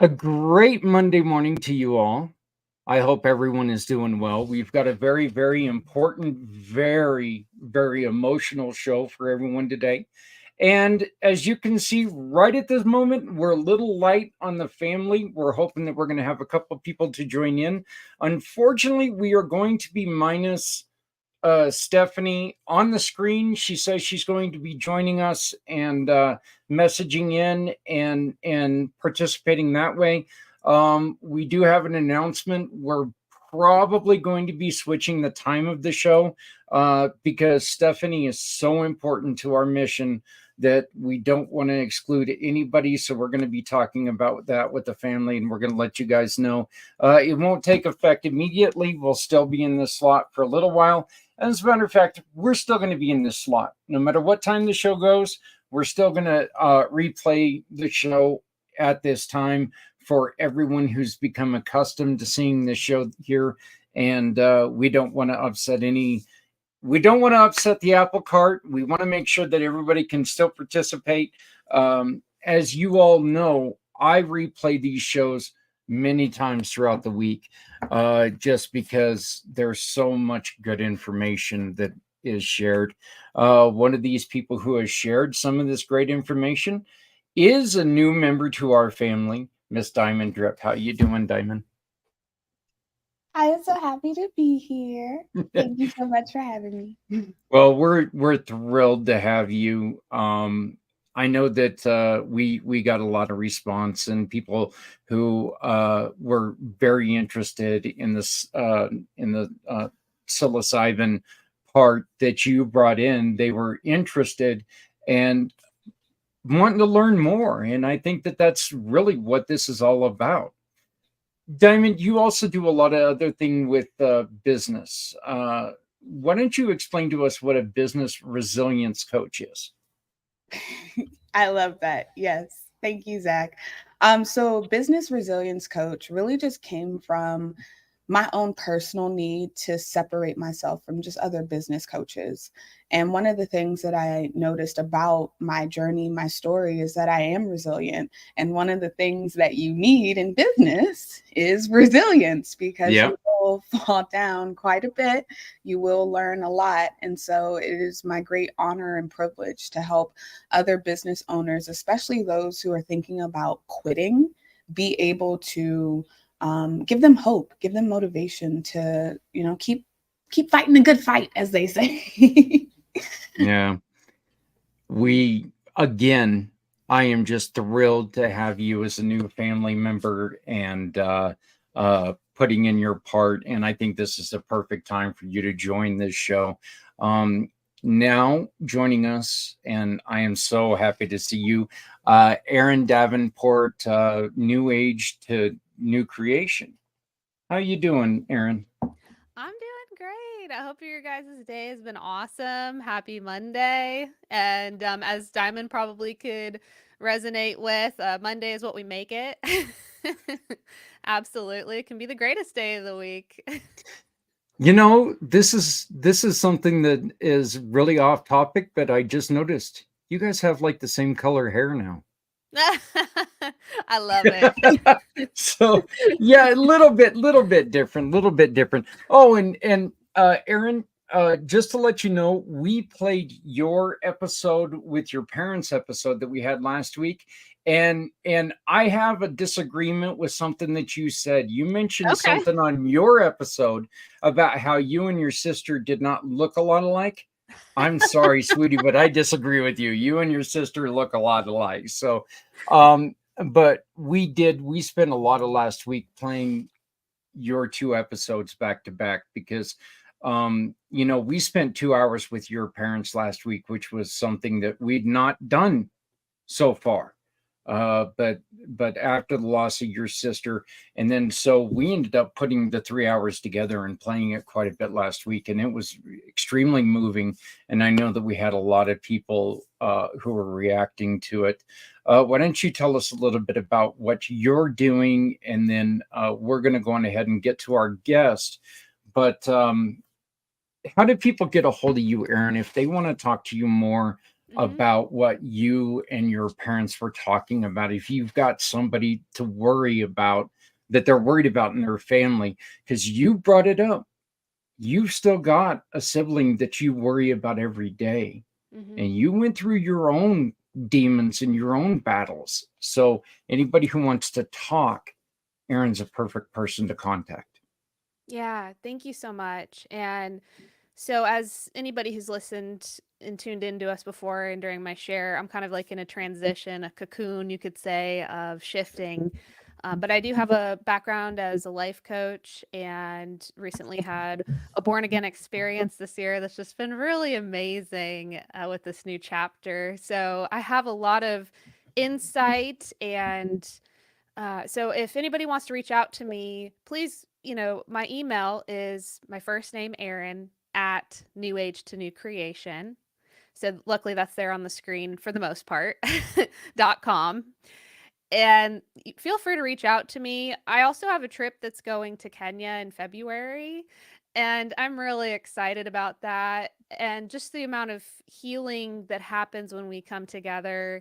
A great Monday morning to you all. I hope everyone is doing well. We've got a very, very important, very, very emotional show for everyone today. And as you can see, right at this moment, we're a little light on the family. We're hoping that we're going to have a couple of people to join in. Unfortunately, we are going to be minus Stephanie on the screen. She says she's going to be joining us and messaging in and participating that way. We do have an announcement. We're probably going to be switching the time of the show because Stephanie is so important to our mission that we don't want to exclude anybody. So we're going to be talking about that with the family, and we're going to let you guys know. It won't take effect immediately. We'll still be in this slot for a little while. As a matter of fact, we're still going to be in this slot. No matter what time the show goes, we're still going to replay the show at this time for everyone who's become accustomed to seeing the show here. And we don't want to upset the apple cart. We want to make sure that everybody can still participate. As you all know, I replay these shows many times throughout the week just because there's so much good information that is shared. One of these people who has shared some of this great information is a new member to our family, Miss Diamond Drip. How you doing, Diamond? I am so happy to be here. Thank you so much for having me. Well, we're thrilled to have you. I know that we got a lot of response and people who were very interested in this in the psilocybin part that you brought in. They were interested and wanting to learn more, and I think that that's really what this is all about. Diamond, you also do a lot of other thing with business. Why don't you explain to us what a business resilience coach is? I love that. Yes. Thank you, Zach. So business resilience coach really just came from my own personal need to separate myself from just other business coaches. And one of the things that I noticed about my journey, my story, is that I am resilient. And one of the things that you need in business is resilience because Yeah. you will fall down quite a bit. You will learn a lot. And so it is my great honor and privilege to help other business owners, especially those who are thinking about quitting, be able to give them hope, give them motivation to, keep fighting the good fight, as they say. Yeah. We, again, I am just thrilled to have you as a new family member and putting in your part. And I think this is the perfect time for you to join this show. Now joining us, and I am so happy to see you, Aaron Davenport, New Age to New Creation. How you doing, Aaron? I'm doing great. I hope your guys' day has been awesome. Happy Monday. And as Diamond probably could resonate with, Monday is what we make it. Absolutely. It can be the greatest day of the week. You know, this is something that is really off topic, but I just noticed you guys have like the same color hair now. I love it. So yeah, a little bit different. Oh, and Aaron, just to let you know, we played your episode with your parents' episode that we had last week, and I have a disagreement with something that you said. You mentioned Okay. something on your episode about how you and your sister did not look a lot alike. I'm sorry, sweetie, but I disagree with you. You and your sister look a lot alike. So, um, but we spent a lot of last week playing your two episodes back to back because we spent 2 hours with your parents last week, which was something that we'd not done so far. But after the loss of your sister, and then so we ended up putting the 3 hours together and playing it quite a bit last week, and it was extremely moving. And I know that we had a lot of people who were reacting to it. Why don't you tell us a little bit about what you're doing, and then we're going to go on ahead and get to our guest. But how do people get a hold of you, Erin, if they want to talk to you more about what you and your parents were talking about? If you've got somebody to worry about, that they're worried about in their family, because you brought it up, you've still got a sibling that you worry about every day, and you went through your own demons and your own battles. So anybody who wants to talk, Erin's a perfect person to contact. Yeah, thank you so much. And so, as anybody who's listened and tuned into us before and during my share, I'm kind of like in a transition, a cocoon, you could say, of shifting. But I do have a background as a life coach and recently had a born again experience this year that's just been really amazing with this new chapter. So, I have a lot of insight and so if anybody wants to reach out to me, please, my email is my first name, Erin, at New Age to New Creation. So luckily that's there on the screen for the most part, .com. And feel free to reach out to me. I also have a trip that's going to Kenya in February, and I'm really excited about that. And just the amount of healing that happens when we come together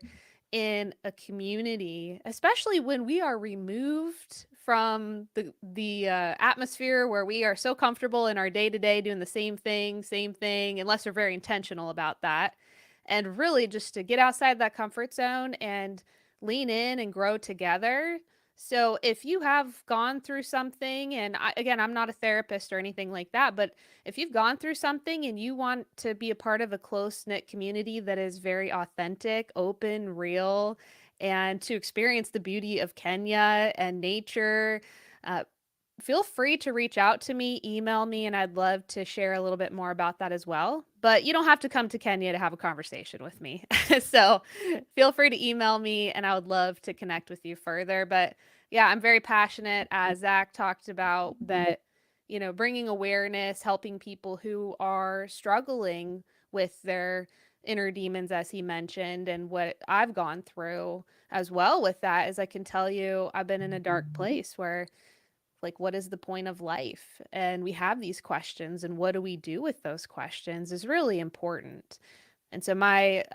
in a community, especially when we are removed from the atmosphere where we are so comfortable in our day to day doing the same thing, unless we're very intentional about that, and really just to get outside that comfort zone and lean in and grow together. So if you have gone through something, and again, I'm not a therapist or anything like that, but if you've gone through something and you want to be a part of a close-knit community that is very authentic, open, real, and to experience the beauty of Kenya and nature, uh, feel free to reach out to me, email me, and I'd love to share a little bit more about that as well. But you don't have to come to Kenya to have a conversation with me. So feel free to email me and I would love to connect with you further. But yeah, I'm very passionate, as Zach talked about, that, bringing awareness, helping people who are struggling with their inner demons, as he mentioned, and what I've gone through as well with that is I can tell you I've been in a dark place where, like, what is the point of life? And we have these questions, and what do we do with those questions is really important. And so my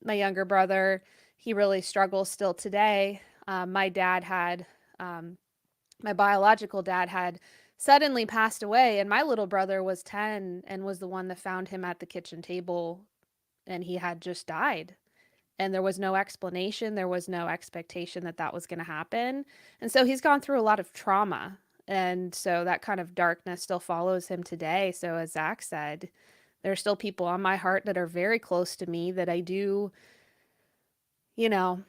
younger brother, he really struggles still today. My dad had my biological dad had suddenly passed away, and my little brother was 10 and was the one that found him at the kitchen table, and he had just died. And there was no explanation, there was no expectation that that was going to happen. And so he's gone through a lot of trauma. And so that kind of darkness still follows him today. So, as Zach said, there are still people on my heart that are very close to me that I do, you know,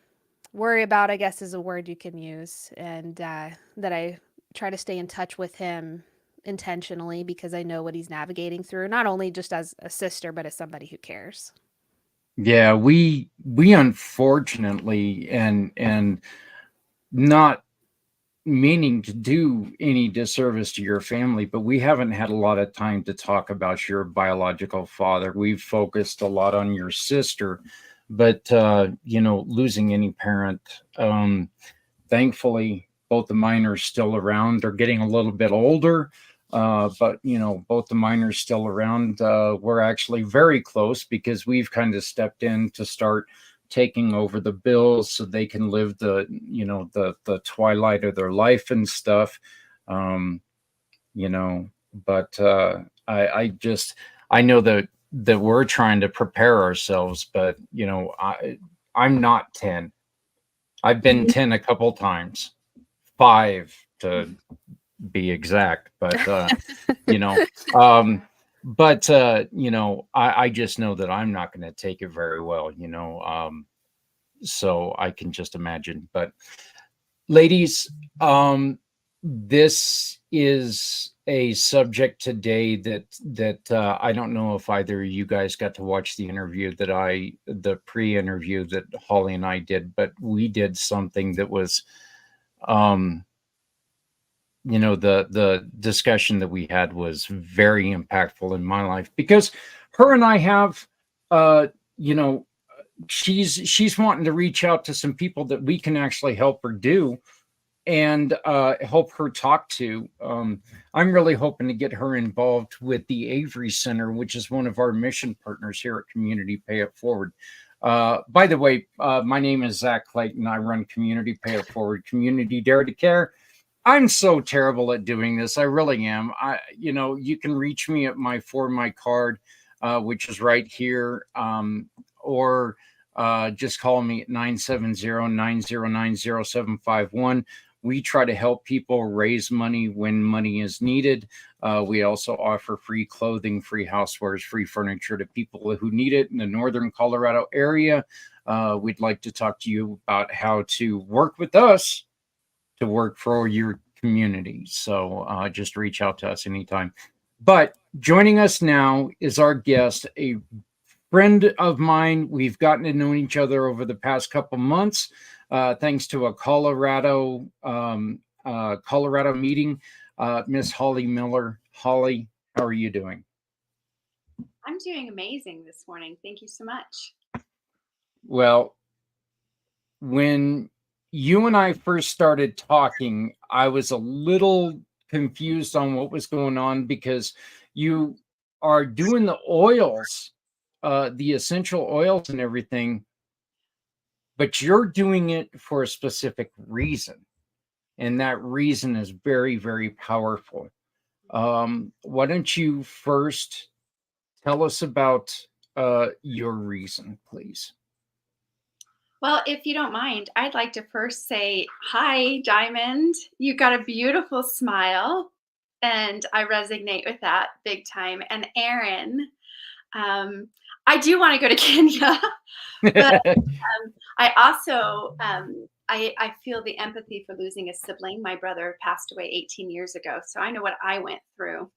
worry about, I guess is a word you can use. And that I try to stay in touch with him intentionally because I know what he's navigating through, not only just as a sister, but as somebody who cares. Yeah, we unfortunately, and not meaning to do any disservice to your family, but we haven't had a lot of time to talk about your biological father. We've focused a lot on your sister, but losing any parent, thankfully both of mine are still around. They're getting a little bit older, but both of mine are still around. We're actually very close because we've kind of stepped in to start taking over the bills so they can live the twilight of their life and stuff. But I know that we're trying to prepare ourselves, but I'm not 10. I've been 10 a couple times, 5 to be exact, but I just know that I'm not going to take it very well, so I can just imagine. But ladies, this is a subject today that I don't know if either of you guys got to watch the pre-interview that Holly and I did, but we did something that was, the discussion that we had was very impactful in my life, because her and I have, she's wanting to reach out to some people that we can actually help her do and help her talk to. I'm really hoping to get her involved with the Avery Center, which is one of our mission partners here at Community Pay It Forward. By the way, my name is Zach Clayton. I run Community Pay It Forward, Community Dare to Care. I'm so terrible at doing this. I really am. You can reach me at my card, which is right here, or just call me at 970-909-0751. We try to help people raise money when money is needed. We also offer free clothing, free housewares, free furniture to people who need it in the northern Colorado area. We'd like to talk to you about how to work with us to work for your community. So just reach out to us anytime. But joining us now is our guest, a friend of mine. We've gotten to know each other over the past couple months, thanks to a Colorado meeting. Miss Holly Miller. Holly, how are you doing? I'm doing amazing this morning. Thank you so much. Well, when you and I first started talking, I was a little confused on what was going on, because you are doing the oils, the essential oils and everything, but you're doing it for a specific reason. And that reason is very, very powerful. Why don't you first tell us about your reason, please? Well, if you don't mind, I'd like to first say, hi, Diamond. You've got a beautiful smile, and I resonate with that big time. And Aaron, I do want to go to Kenya, but I also, I feel the empathy for losing a sibling. My brother passed away 18 years ago, so I know what I went through.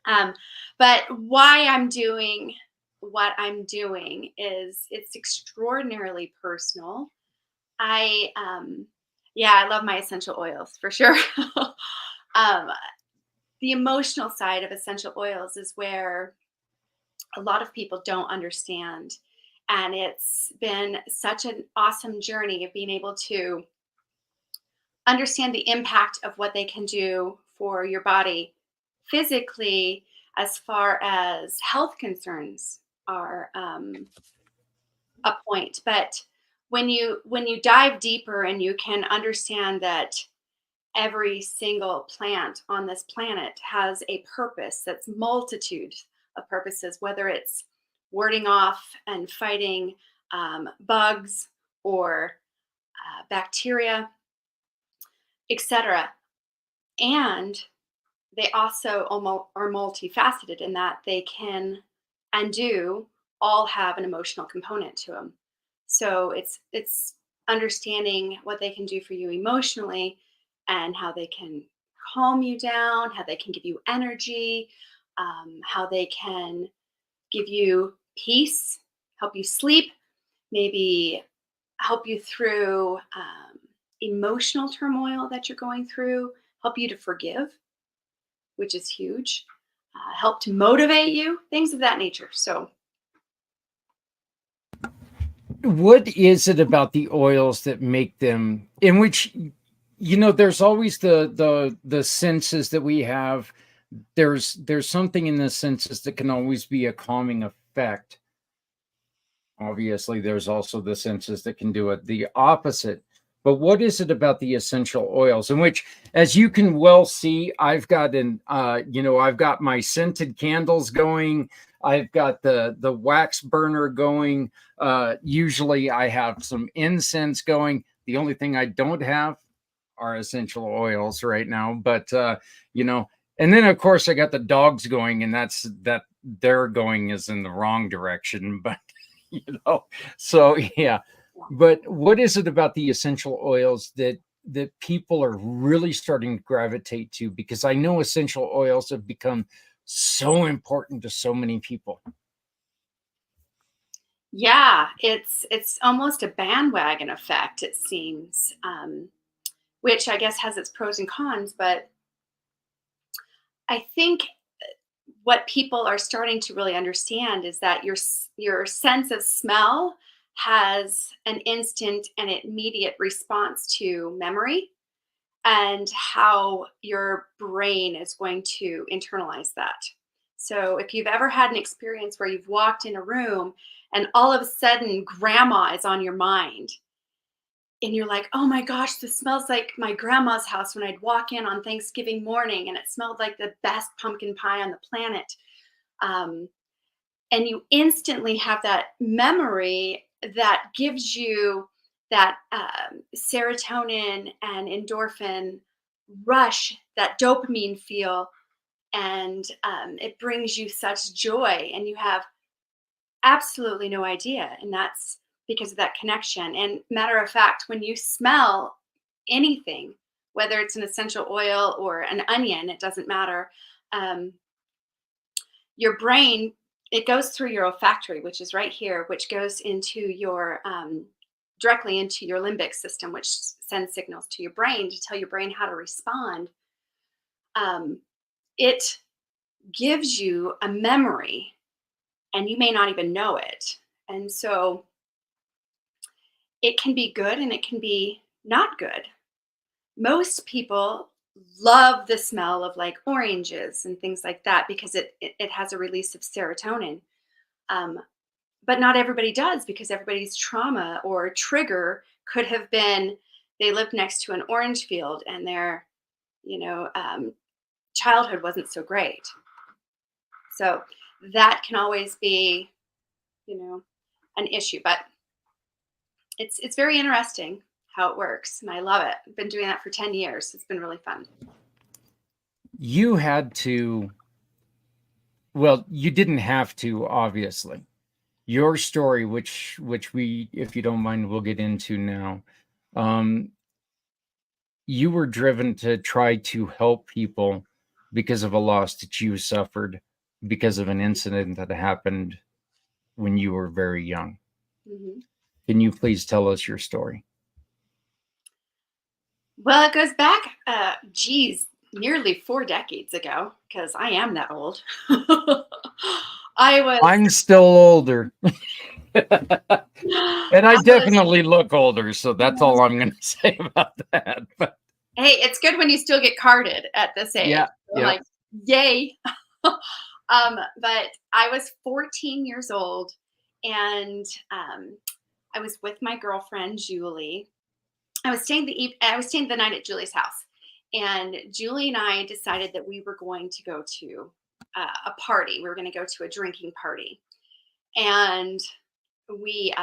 But why I'm doing what I'm doing is it's extraordinarily personal. I love my essential oils for sure. The emotional side of essential oils is where a lot of people don't understand. And it's been such an awesome journey of being able to understand the impact of what they can do for your body physically, as far as health concerns are a point. But when you dive deeper and you can understand that every single plant on this planet has a purpose, that's multitude of purposes, whether it's warding off and fighting bugs or bacteria, etc. And they also are multifaceted in that they can and do all have an emotional component to them. So it's understanding what they can do for you emotionally, and how they can calm you down, how they can give you energy, how they can give you peace, help you sleep, maybe help you through emotional turmoil that you're going through, help you to forgive, which is huge, help to motivate you, things of that nature. So what is it about the oils that make them, in which, there's always the senses that we have. There's something in the senses that can always be a calming effect. Obviously, there's also the senses that can do it the opposite. But what is it about the essential oils, in which, as you can well see, I've got I've got my scented candles going. I've got the wax burner going. Usually I have some incense going. The only thing I don't have are essential oils right now. But, and then of course I got the dogs going, and that their going is in the wrong direction. But, so yeah. But what is it about the essential oils that that people are really starting to gravitate to? Because I know essential oils have become so important to so many people. Yeah, it's almost a bandwagon effect, it seems, which I guess has its pros and cons. But I think what people are starting to really understand is that your sense of smell has an instant and immediate response to memory, and how your brain is going to internalize that. So if you've ever had an experience where you've walked in a room and all of a sudden grandma is on your mind, and you're like, oh my gosh, this smells like my grandma's house when I'd walk in on Thanksgiving morning, and it smelled like the best pumpkin pie on the planet. Um, and you instantly have that memory that gives you that serotonin and endorphin rush, that dopamine feel, and it brings you such joy, and you have absolutely no idea. And that's because of that connection. And matter of fact, when you smell anything, whether it's an essential oil or an onion, it doesn't matter. Um, your brain, it goes through your olfactory, which is right here, which goes into your directly into your limbic system, which sends signals to your brain to tell your brain how to respond. um, it gives you a memory, and you may not even know it. And so it can be good and it can be not good. Most people love the smell of like oranges and things like that because it has a release of serotonin. Um, but not everybody does, because everybody's trauma or trigger could have been they lived next to an orange field and their, you know, childhood wasn't so great. So that can always be, you know, an issue. But it's very interesting how it works, and I love it. I've been doing that for 10 years. It's been really fun. You had to, well, you didn't have to, obviously. Your story, which we, if you don't mind, we'll get into now. Um, you were driven to try to help people because of a loss that you suffered because of an incident that happened when you were very young. Mhm. Can you please tell us your story? Well, it goes back, geez, nearly 4 decades ago, because I am that old. I was, I'm still older, and I I was, definitely look older, so that's all I'm going to say about that. But hey, it's good when you still get carded at this age. yeah, I'm yeah. like, yay. But I was 14 years old, and I was with my girlfriend, Julie. I was staying the night at Julie's house, and Julie and I decided that we were going to go to a party. We were going to go to a drinking party, and we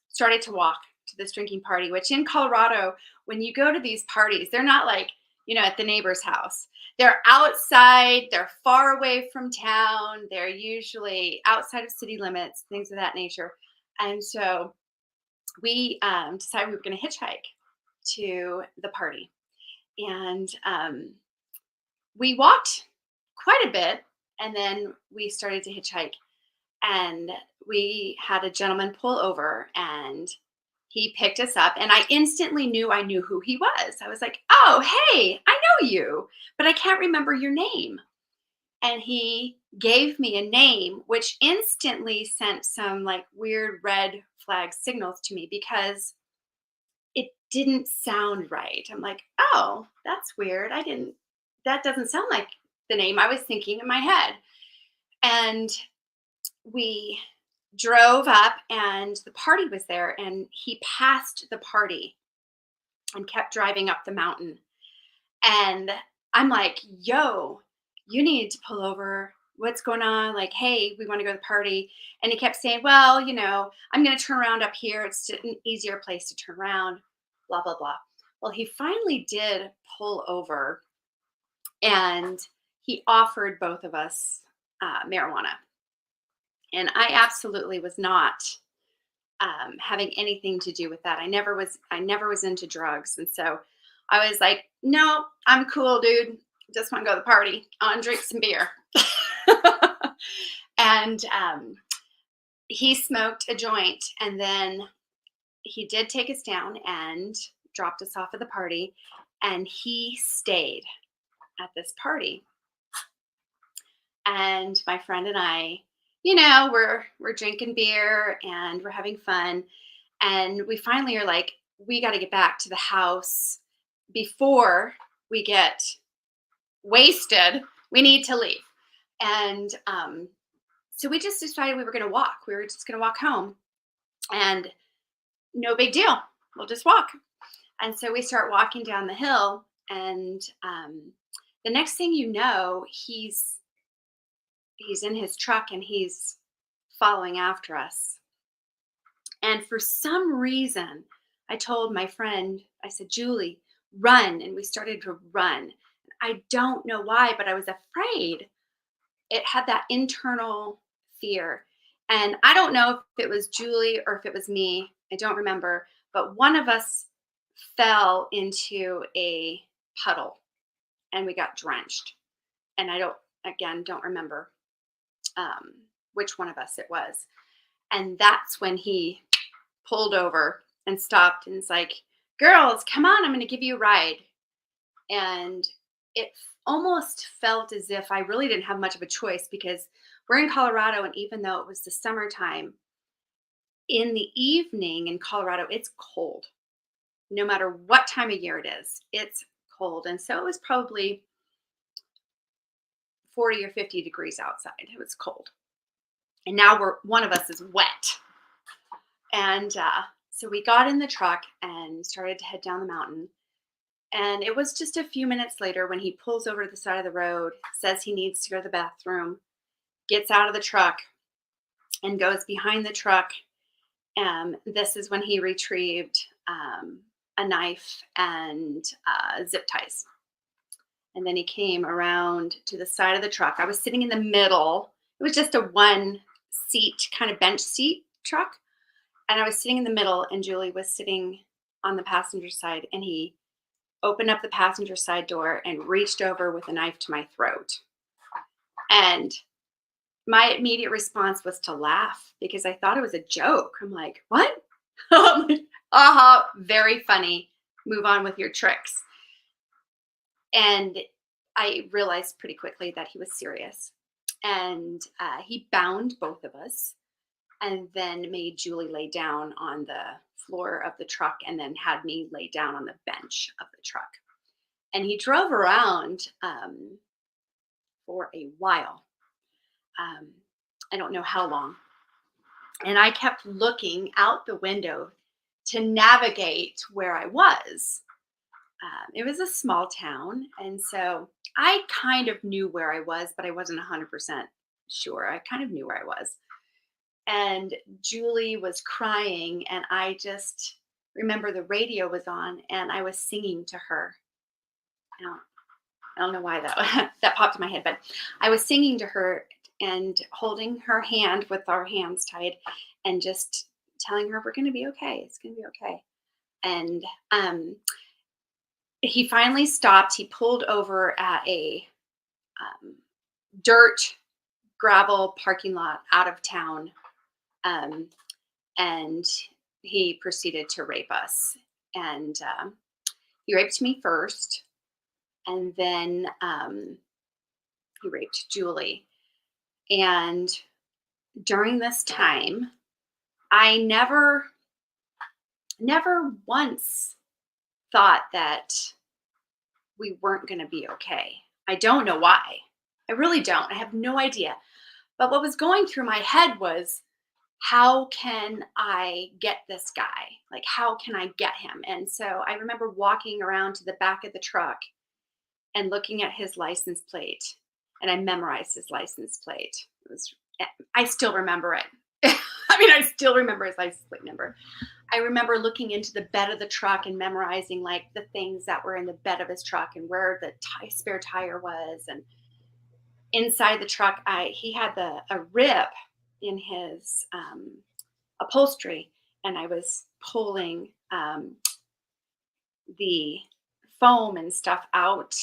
started to walk to this drinking party. Which in Colorado, when you go to these parties, they're not like, you know, at the neighbor's house. They're outside. They're far away from town. They're usually outside of city limits, things of that nature. And so we decided we were going to hitchhike to the party. And we walked quite a bit, and then we started to hitchhike. And we had a gentleman pull over, and he picked us up. And I instantly knew I knew who he was. I was like, oh, hey, I know you, but I can't remember your name. And he gave me a name, which instantly sent some like weird red flag signals to me, because it didn't sound right. I'm like, oh, that's weird. That doesn't sound like the name I was thinking in my head. And we drove up, and the party was there, and he passed the party and kept driving up the mountain. And I'm like, yo, you need to pull over. What's going on? Like, hey, we want to go to the party. And he kept saying, well, you know, I'm going to turn around up here. It's an easier place to turn around, blah, blah, blah. Well, he finally did pull over, and he offered both of us marijuana. And I absolutely was not having anything to do with that. I never was into drugs. And so I was like, no, I'm cool, dude. Just want to go to the party. I want to drink some beer. And he smoked a joint, and then he did take us down and dropped us off at the party. And he stayed at this party. And my friend and I, we're drinking beer and we're having fun. And we finally are like, we got to get back to the house before we get wasted. We need to leave. And so we just decided we were going to walk. We were just going to walk home, and no big deal. We'll just walk. And so we start walking down the hill, and the next thing you know, he's in his truck and he's following after us. And for some reason, I told my friend, I said, Julie, run. And we started to run. I don't know why, but I was afraid. It had that internal fear. And I don't know if it was Julie or if it was me. I don't remember. But one of us fell into a puddle and we got drenched. And I don't remember which one of us it was. And that's when he pulled over and stopped and was like, girls, come on, I'm going to give you a ride. And it almost felt as if I really didn't have much of a choice, because we're in Colorado, and even though it was the summertime, in the evening in Colorado, it's cold. No matter what time of year it is, it's cold. And so it was probably 40 or 50 degrees outside. It was cold. And now one of us is wet. And so we got in the truck and started to head down the mountain. And it was just a few minutes later when he pulls over to the side of the road, says he needs to go to the bathroom, gets out of the truck and goes behind the truck. This is when he retrieved a knife and zip ties. And then he came around to the side of the truck. I was sitting in the middle. It was just a one seat, kind of bench seat truck. And I was sitting in the middle, and Julie was sitting on the passenger side, and he opened up the passenger side door and reached over with a knife to my throat. And my immediate response was to laugh, because I thought it was a joke. I'm like, what? I'm like, aha, very funny. Move on with your tricks. And I realized pretty quickly that he was serious. And he bound both of us, and then made Julie lay down on the floor of the truck, and then had me lay down on the bench of the truck. And he drove around for a while. I don't know how long. And I kept looking out the window to navigate where I was. It was a small town, and so I kind of knew where I was, but I wasn't 100% sure. I kind of knew where I was. And Julie was crying, and I just remember the radio was on, and I was singing to her. I don't know why that popped in my head, but I was singing to her and holding her hand with our hands tied, and just telling her, we're going to be okay. It's going to be okay. And he finally stopped. He pulled over at a dirt gravel parking lot out of town. And he proceeded to rape us. And he raped me first, and then he raped Julie. And during this time, I never once thought that we weren't going to be okay. I don't know why. I really don't. I have no idea. But what was going through my head was, how can I get this guy? Like, how can I get him? And so I remember walking around to the back of the truck and looking at his license plate, and I memorized his license plate. I still remember it. I still remember his license plate number. I remember looking into the bed of the truck and memorizing like the things that were in the bed of his truck and where the spare tire was. And inside the truck, he had a rip in his upholstery, and I was pulling the foam and stuff out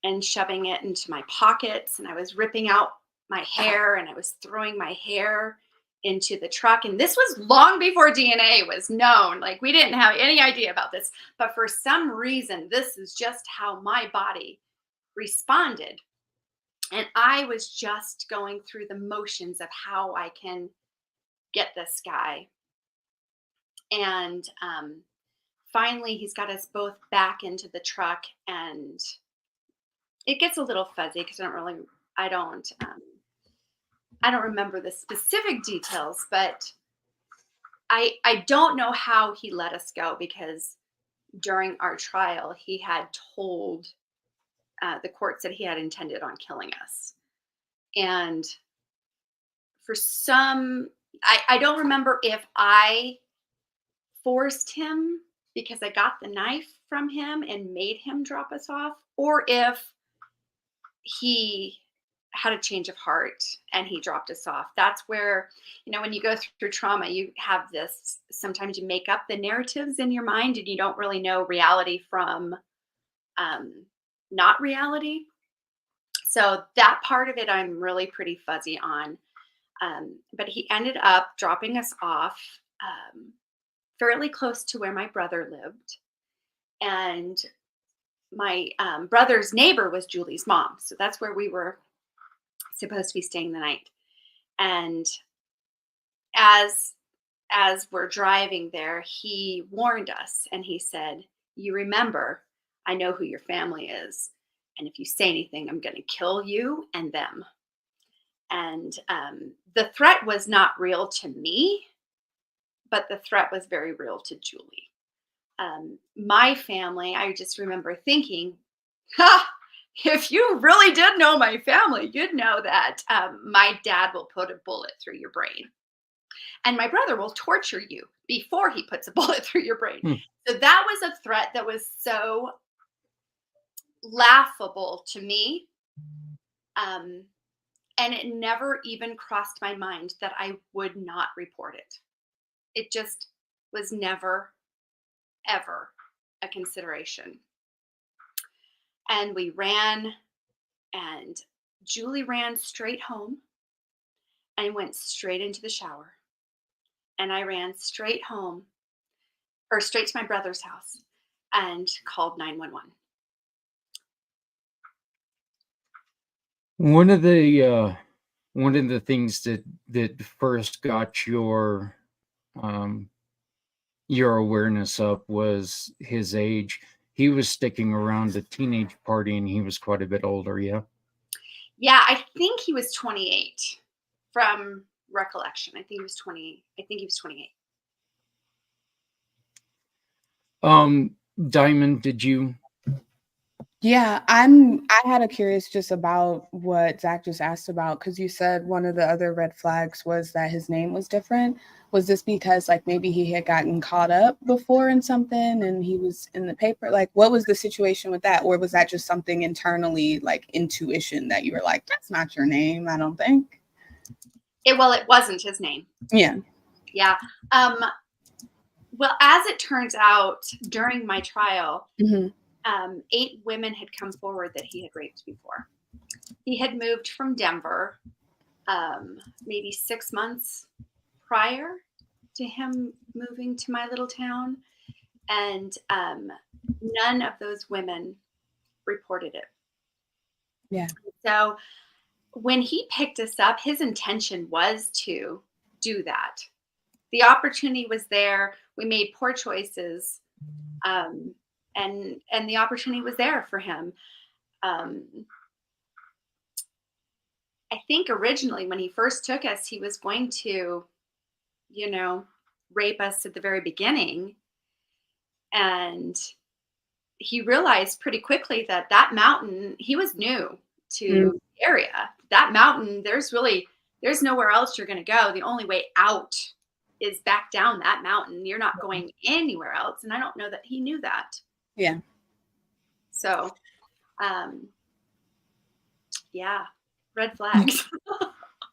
and shoving it into my pockets. And I was ripping out my hair and I was throwing my hair into the truck. And this was long before DNA was known. Like, we didn't have any idea about this. But for some reason, this is just how my body responded. And I was just going through the motions of how I can get this guy. And finally, he's got us both back into the truck, and it gets a little fuzzy because I don't remember the specific details, but I don't know how he let us go, because during our trial, he had told the courts that he had intended on killing us. And for I don't remember if I forced him because I got the knife from him and made him drop us off, or if he had a change of heart and he dropped us off. That's where, when you go through trauma, you have this, sometimes you make up the narratives in your mind and you don't really know reality from not reality. So that part of it, I'm really pretty fuzzy on. But he ended up dropping us off fairly close to where my brother lived. And my brother's neighbor was Julie's mom. So that's where we were supposed to be staying the night. And as we're driving there, he warned us and he said, "You remember, I know who your family is. And if you say anything, I'm going to kill you and them." And the threat was not real to me, but the threat was very real to Julie. My family, I just remember thinking, if you really did know my family, you'd know that my dad will put a bullet through your brain. And my brother will torture you before he puts a bullet through your brain. So that was a threat that was so laughable to me. And it never even crossed my mind that I would not report it. It just was never, ever a consideration. And we ran, and Julie ran straight home and went straight into the shower. And I ran straight home, or straight to my brother's house, and called 911. One of the things that first got your awareness up was his age. He was sticking around a teenage party, and he was quite a bit older. Yeah. Yeah, I think he was 28 from recollection. I think he was 20. I think he was 28. Diamond, did you? Yeah, I had a curious just about what Zach just asked about, because you said one of the other red flags was that his name was different. Was this because like maybe he had gotten caught up before in something and he was in the paper? Like, what was the situation with that? Or was that just something internally, like intuition, that you were like, that's not your name, I don't think? It wasn't his name. Yeah. Yeah. Well, as it turns out, during my trial, 8 women had come forward that he had raped before. He had moved from Denver maybe 6 months prior to him moving to my little town. And none of those women reported it. Yeah. So when he picked us up, his intention was to do that. The opportunity was there. We made poor choices. And the opportunity was there for him. I think originally when he first took us, he was going to, rape us at the very beginning. And he realized pretty quickly that mountain, he was new to the area. That mountain, there's nowhere else you're going to go. The only way out is back down that mountain. You're not going anywhere else. And I don't know that he knew that. Yeah. So, yeah, red flags.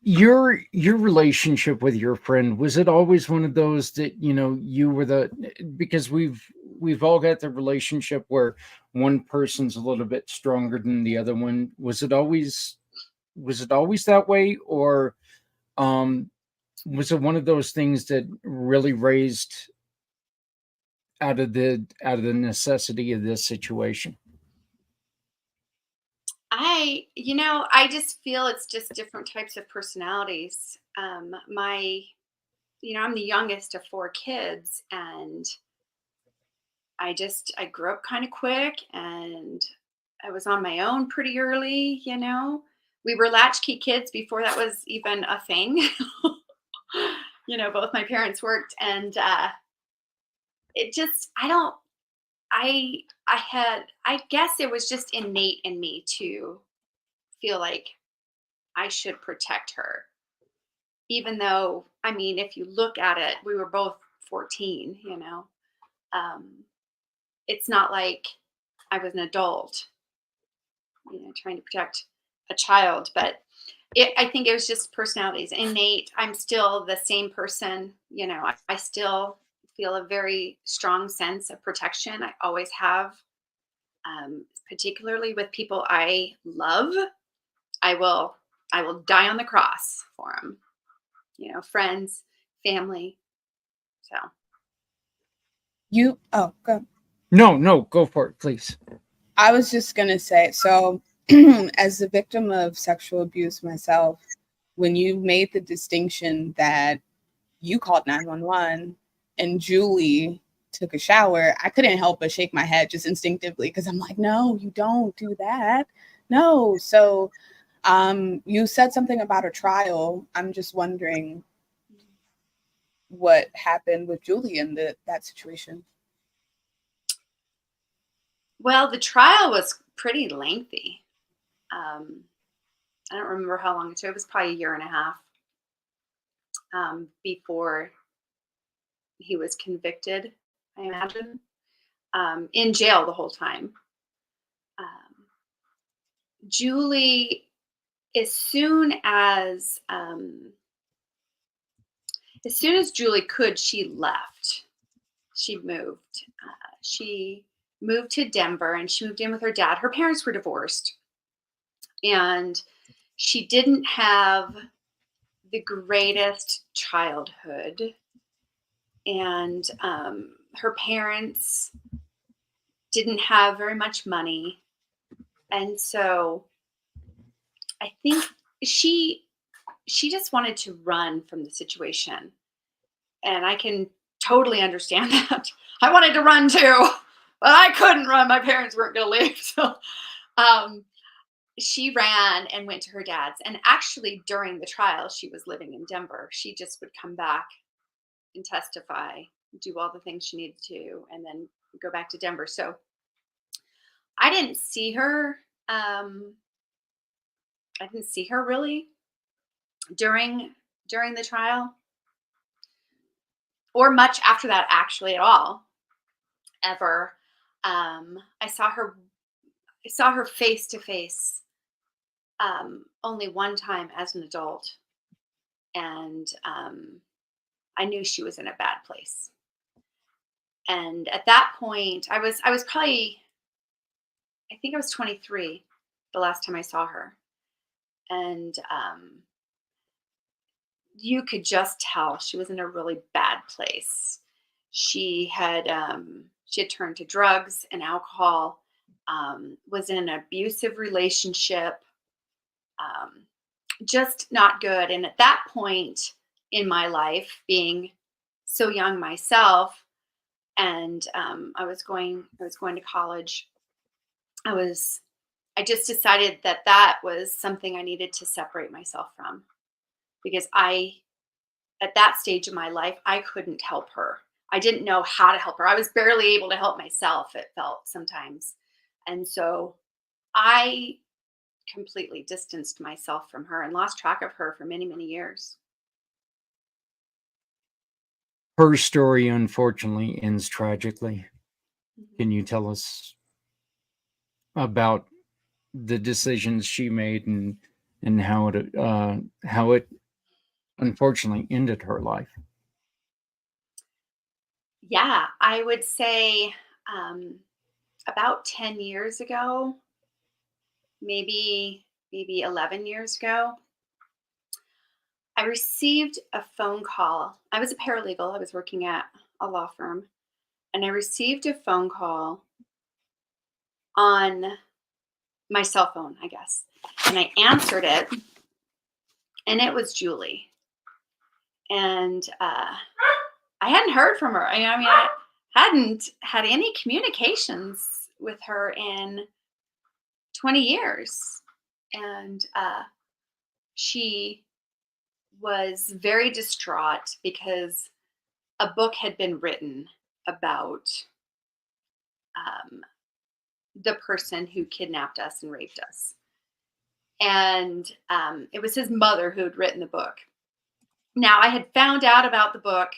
your relationship with your friend, was it always one of those that, you were because we've all got the relationship where one person's a little bit stronger than the other one. Was it always that way, or um was it one of those things that really raised out of the necessity of this situation? I just feel it's just different types of personalities. I'm the youngest of four kids, and I grew up kind of quick, and I was on my own pretty early. We were latchkey kids before that was even a thing. Both my parents worked, and it just, I don't, I guess it was just innate in me to feel like I should protect her. Even though, I mean, if you look at it, we were both 14. Um, it's not like I was an adult, trying to protect a child, but I think it was just personalities, innate. I'm still the same person. I still feel a very strong sense of protection. I always have, particularly with people I love. I will, I will die on the cross for them. Friends, family. So Go. No, go for it, please. I was just going to say, so as a victim of sexual abuse myself, when you made the distinction that you called 911 and Julie took a shower, I couldn't help but shake my head just instinctively, because I'm like, no, you don't do that. No. So you said something about a trial. I'm just wondering what happened with Julie in that situation. well, the trial was pretty lengthy. I don't remember how long it took. It was probably a year and a half, before he was convicted, I imagine, in jail the whole time. Um, Julie, as soon as Julie could, she left. She moved. She moved to Denver, and she moved in with her dad. Her parents were divorced, and she didn't have the greatest childhood. And her parents didn't have very much money. And so I think she just wanted to run from the situation. And I can totally understand that. I wanted to run too, but I couldn't run. My parents weren't going to leave. So um, she ran and went to her dad's. And actually, during the trial, she was living in Denver. She just would come back and testify, do all the things she needed to, and then go back to Denver. So I didn't see her. I didn't see her really during the trial, or much after that, actually, at all, ever. I saw her face to face only one time as an adult, and I knew she was in a bad place. And at that point, I was probably, I think I was 23 the last time I saw her, and you could just tell she was in a really bad place. She had turned to drugs and alcohol, was in an abusive relationship, just not good. And at that point in my life, being so young myself, and I was going to college, I just decided that was something I needed to separate myself from, because at that stage of my life, I couldn't help her. I didn't know how to help her. I was barely able to help myself, it felt sometimes. And so I completely distanced myself from her and lost track of her for many, many years. Her story, unfortunately, ends tragically. Can you tell us about the decisions she made and and how it unfortunately ended her life. Yeah, I would say um, about 10 years ago, maybe 11 years ago, I received a phone call. I was a paralegal. I was working at a law firm, and I received a phone call on my cell phone, I guess. And I answered it, and it was Julie. And I hadn't heard from her. I hadn't had any communications with her in 20 years. And she was very distraught because a book had been written about um, the person who kidnapped us and raped us. And it was his mother who had written the book. Now, I had found out about the book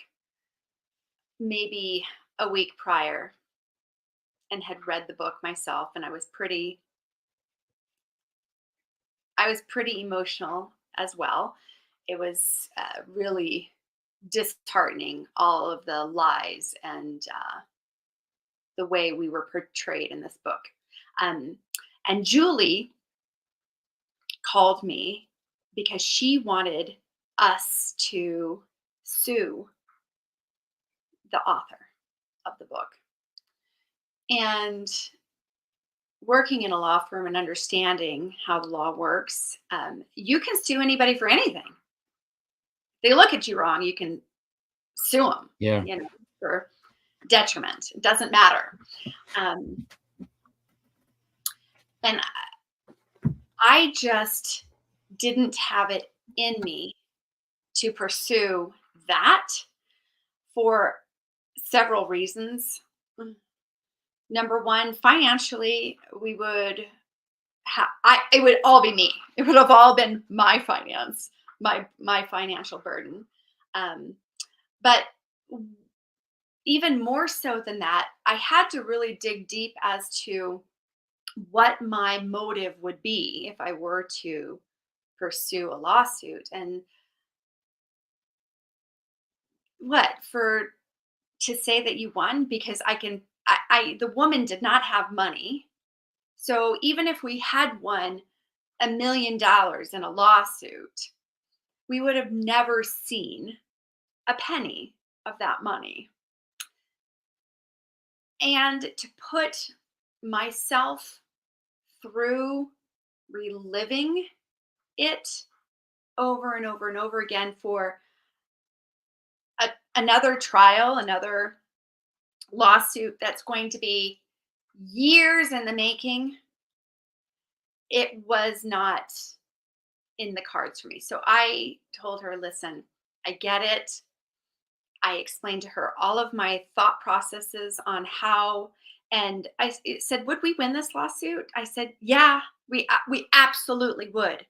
maybe a week prior and had read the book myself, and I was pretty emotional as well. It was really disheartening, all of the lies and the way we were portrayed in this book. Um, and Julie called me because she wanted us to sue the author of the book. And working in a law firm and understanding how the law works, you can sue anybody for anything. They look at you wrong, you can sue them, Yeah. for detriment. It doesn't matter. Um, and I just didn't have it in me to pursue that for several reasons. Number one, financially, we would it would all be me. It would have all been my financial burden. But even more so than that, I had to really dig deep as to what my motive would be if I were to pursue a lawsuit. And to say that you won, because the woman did not have money. So even if we had won $1 million in a lawsuit, we would have never seen a penny of that money. And to put myself through reliving it over and over and over again for another trial, another lawsuit that's going to be years in the making, it was not in the cards for me. So I told her, listen, I get it. I explained to her all of my thought processes on how, and said, would we win this lawsuit? I said, yeah, we absolutely would,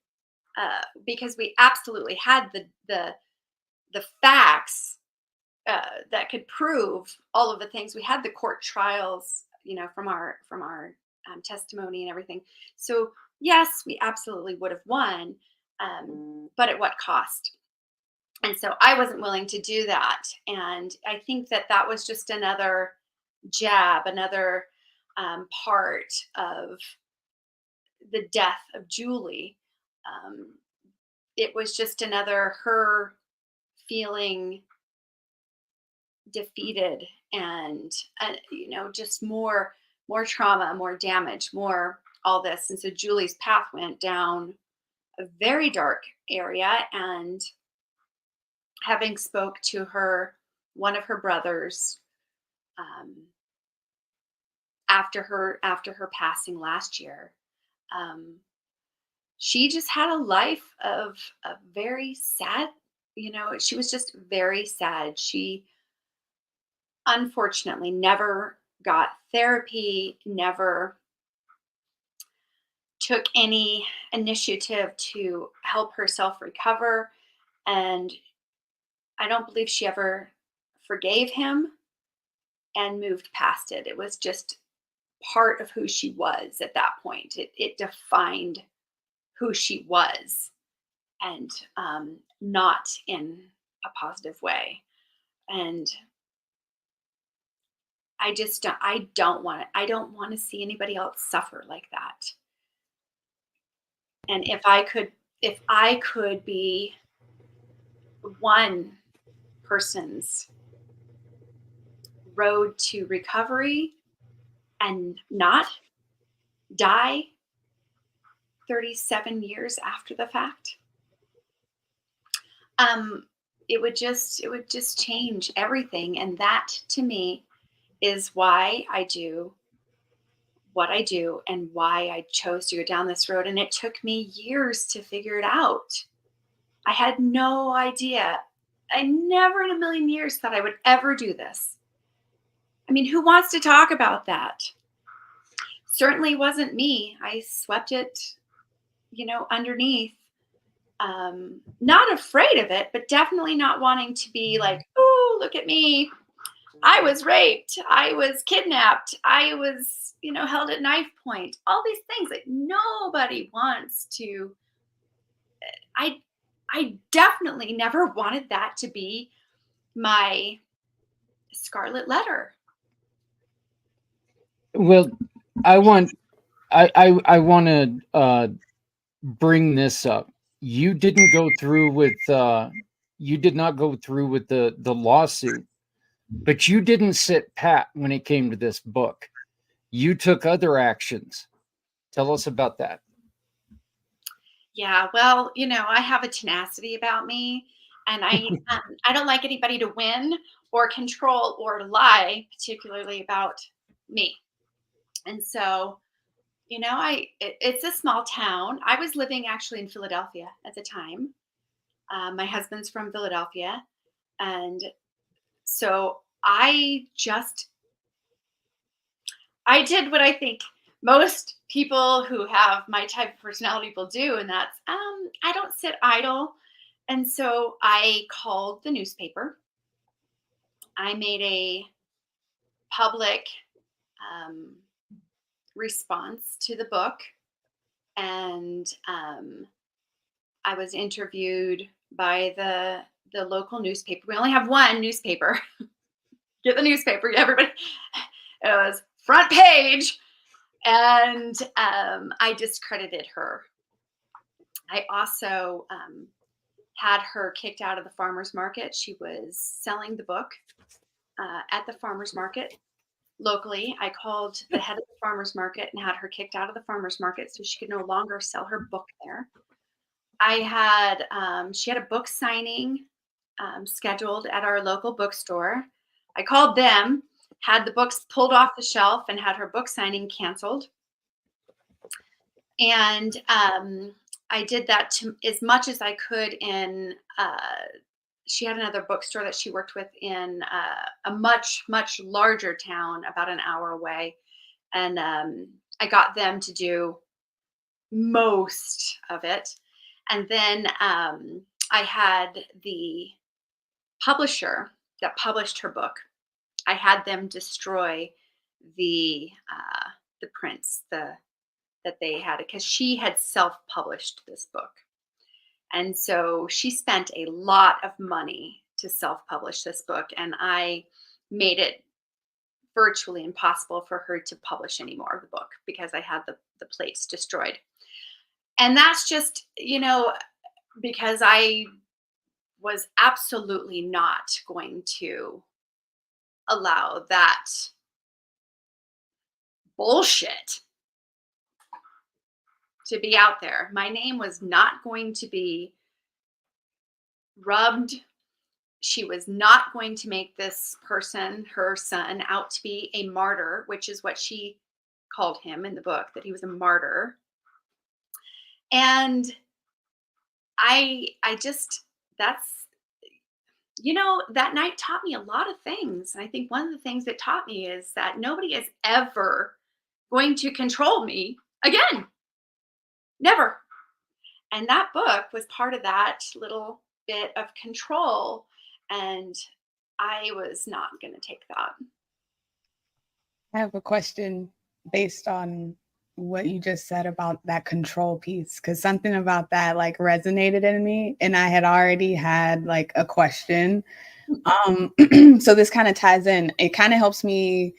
because we absolutely had the facts that could prove all of the things. We had the court trials, from our testimony and everything. So yes, we absolutely would have won, but at what cost? And so I wasn't willing to do that. And I think that was just another jab, another part of the death of Julie. It was just another her feeling defeated and just more trauma, more damage, more all this. And so Julie's path went down a very dark area. And having spoke to one of her brothers after her passing last year, she just had a life of a very sad, she was just very sad. She unfortunately never got therapy, never took any initiative to help herself recover. And I don't believe she ever forgave him and moved past it. It was just part of who she was at that point. It defined who she was, and not in a positive way. And I don't want to see anybody else suffer like that. And if I could be one person's road to recovery and not die 37 years after the fact, it would just change everything. And that, to me, is why I do what I do and why I chose to go down this road. And it took me years to figure it out. I had no idea. I never in a million years thought I would ever do this. I mean, who wants to talk about that? Certainly wasn't me. I swept it, underneath. Not afraid of it, but definitely not wanting to be like, oh, look at me. I was raped. I was kidnapped. I was, held at knife point. All these things that nobody wants to. I definitely never wanted that to be my scarlet letter. Well, I want to bring this up. You didn't go through with you did not go through with the lawsuit, but you didn't sit pat when it came to this book. You took other actions. Tell us about that. Yeah, well, I have a tenacity about me, and I don't like anybody to win or control or lie, particularly about me. And so, it's a small town. I was living actually in Philadelphia at the time. My husband's from Philadelphia, and so I did what I think most people who have my type of personality will do, and that's I don't sit idle. And so I called the newspaper. I made a public response to the book, and I was interviewed by the local newspaper. We only have one newspaper. Get the newspaper, everybody. It was front page. And I discredited her. I also had her kicked out of the farmer's market. She was selling the book at the farmer's market locally. I called the head of the farmer's market and had her kicked out of the farmer's market so she could no longer sell her book there. She had a book signing scheduled at our local bookstore. I called them, had the books pulled off the shelf, and had her book signing canceled. And I did that to as much as I could in, she had another bookstore that she worked with in a much, much larger town about an hour away. And I got them to do most of it. And then I had the publisher that published her book. I had them destroy the prints that they had, because she had self-published this book. And so she spent a lot of money to self-publish this book, and I made it virtually impossible for her to publish any more of the book because I had the plates destroyed. And that's just, because I was absolutely not going to allow that bullshit to be out there. My name was not going to be rubbed. She was not going to make this person, her son, out to be a martyr, which is what she called him in the book, that he was a martyr. And that night taught me a lot of things. And I think one of the things it taught me is that nobody is ever going to control me again. Never. And that book was part of that little bit of control. And I was not going to take that. I have a question based on what you just said about that control piece, because something about that like resonated in me, and I had already had like a question. So this kind of ties in. It kind of helps me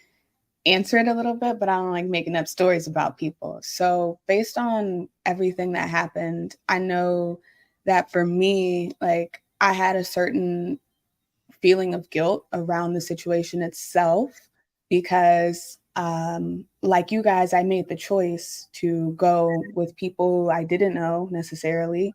answer it a little bit, but I don't like making up stories about people. So based on everything that happened, I know that for me, like I had a certain feeling of guilt around the situation itself because like you guys, I made the choice to go with people I didn't know necessarily,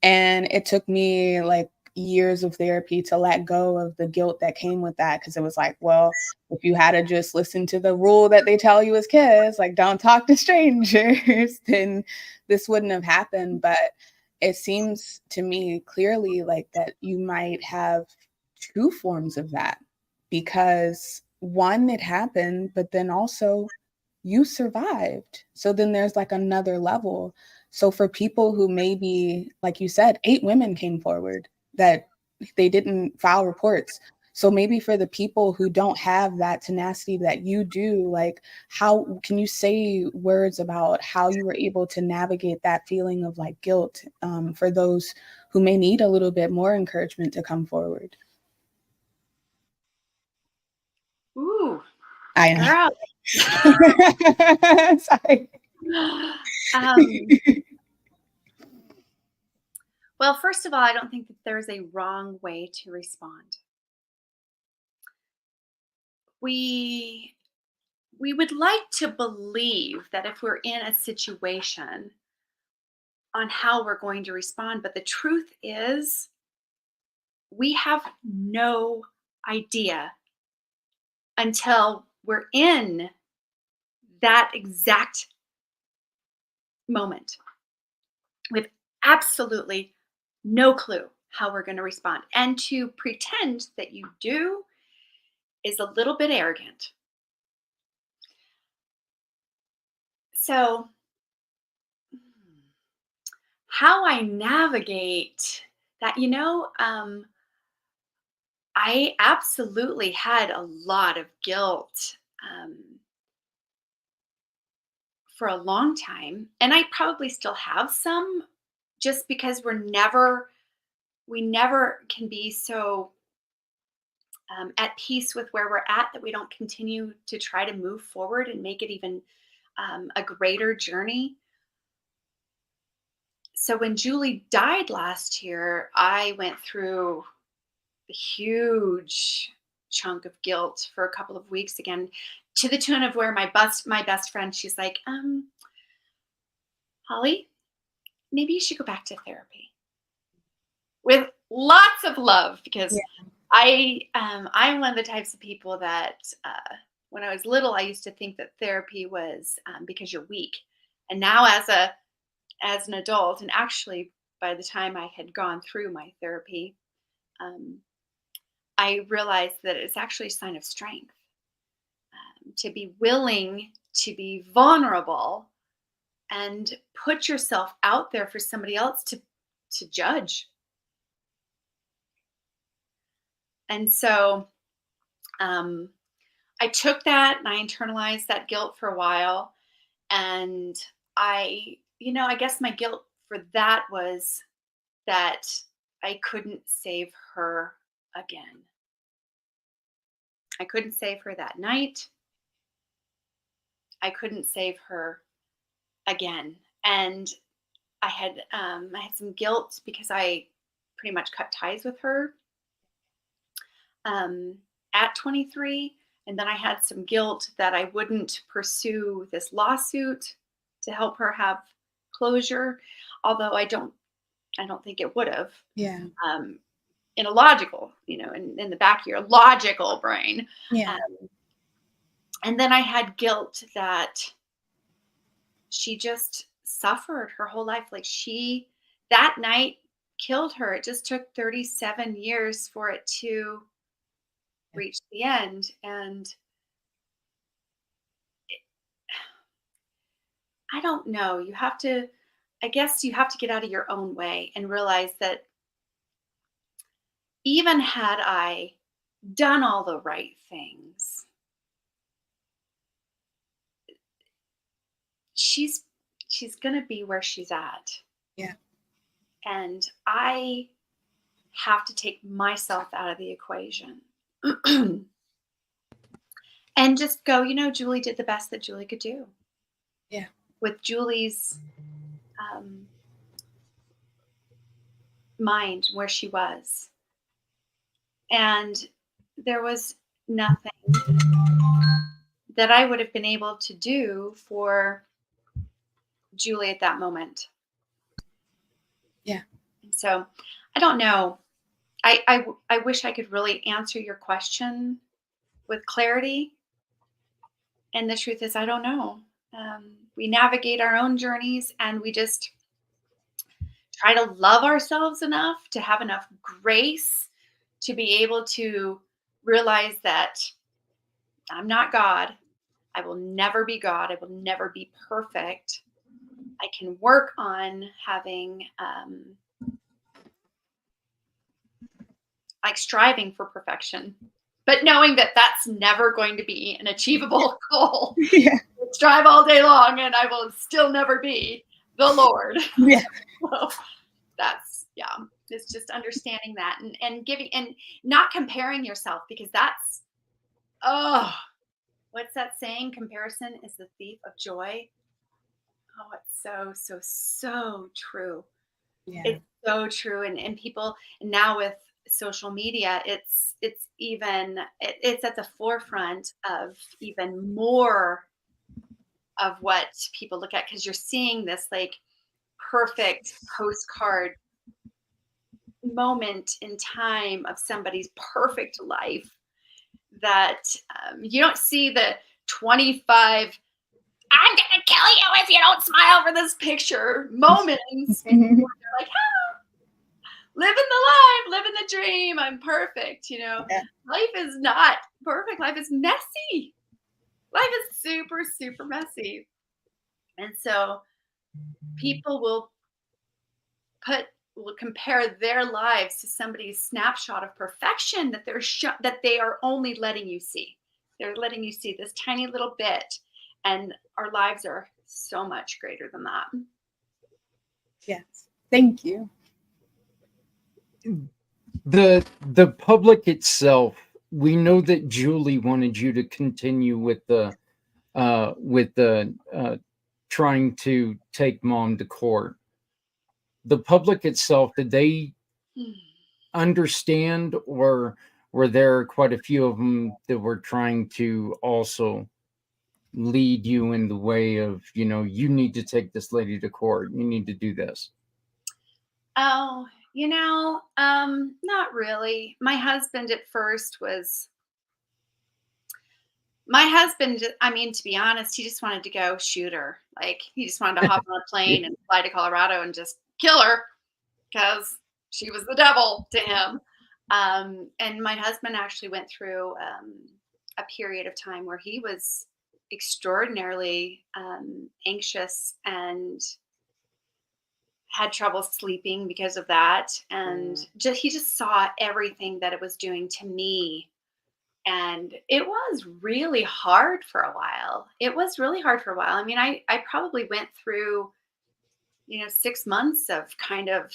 and it took me like years of therapy to let go of the guilt that came with that, because it was like, well, if you had to just listen to the rule that they tell you as kids, like don't talk to strangers, then this wouldn't have happened. But it seems to me clearly like that you might have two forms of that, because one, it happened, but then also you survived. So then there's like another level. So for people who maybe, like you said, 8 women came forward that they didn't file reports. So maybe for the people who don't have that tenacity that you do, like how can you say words about how you were able to navigate that feeling of like guilt for those who may need a little bit more encouragement to come forward? Ooh, I girl. know. Sorry. Well, first of all, I don't think that there's a wrong way to respond. We we would like to believe that if we're in a situation on how we're going to respond, but the truth is we have no idea until we're in that exact moment with absolutely no clue how we're going to respond. And to pretend that you do is a little bit arrogant. So, how I navigate that, I absolutely had a lot of guilt for a long time. And I probably still have some, just because we never can be so at peace with where we're at that we don't continue to try to move forward and make it even a greater journey. So when Julie died last year, I went through a huge chunk of guilt for a couple of weeks again, to the tune of where my best friend, she's like, Holly, maybe you should go back to therapy, with lots of love, because I'm one of the types of people that when I was little, I used to think that therapy was because you're weak, and now as an adult, and actually by the time I had gone through my therapy, um, I realized that it's actually a sign of strength, to be willing to be vulnerable and put yourself out there for somebody else to judge. And so um, I took that and I internalized that guilt for a while. And I guess my guilt for that was that I couldn't save her again. I couldn't save her that night. I couldn't save her again. And I had some guilt because I pretty much cut ties with her um, at 23. And then I had some guilt that I wouldn't pursue this lawsuit to help her have closure, although I don't think it would have. Yeah. In a logical, in the back of your logical brain. Yeah. And then I had guilt that she just suffered her whole life. Like that night killed her. It just took 37 years for it to reach the end. And I don't know. I guess you have to get out of your own way and realize that even had I done all the right things, she's going to be where she's at. Yeah. And I have to take myself out of the equation. And just go, Julie did the best that Julie could do. Yeah. With Julie's mind, where she was. And there was nothing that I would have been able to do for Julie at that moment. Yeah. And so I don't know. I wish I could really answer your question with clarity. And the truth is, I don't know. We navigate our own journeys, and we just try to love ourselves enough to have enough grace to be able to realize that I'm not God. I will never be God. I will never be perfect. I can work on having, striving for perfection, but knowing that that's never going to be an achievable goal. Yeah. Strive all day long, and I will still never be the Lord. Yeah. So it's just understanding that and giving and not comparing yourself, because that's, what's that saying? Comparison is the thief of joy. Oh, it's so true. Yeah. It's so true. And people now with social media, it's even it's at the forefront of even more of what people look at, because you're seeing this like perfect postcard moment in time of somebody's perfect life, that you don't see the 25 I'm gonna kill you if you don't smile for this picture moments. Mhm. You're like, living the life, living the dream, I'm perfect. Yeah. Life is not perfect. Life is messy. Life is super, super messy. And so people will compare their lives to somebody's snapshot of perfection that that they are only letting you see. They're letting you see this tiny little bit, and our lives are so much greater than that. Yes. Thank you. The public itself, we know that Julie wanted you to continue with the trying to take mom to court. The public itself, did they understand, or were there quite a few of them that were trying to also lead you in the way of, you need to take this lady to court, you need to do this? Oh, not really. My husband at first was, to be honest, he just wanted to go shoot her. Like, he just wanted to hop on a plane and fly to Colorado and just kill her, because she was the devil to him. And my husband actually went through a period of time where he was extraordinarily anxious and had trouble sleeping because of that. And he just saw everything that it was doing to me. And it was really hard for a while. I mean, I probably went through, 6 months of kind of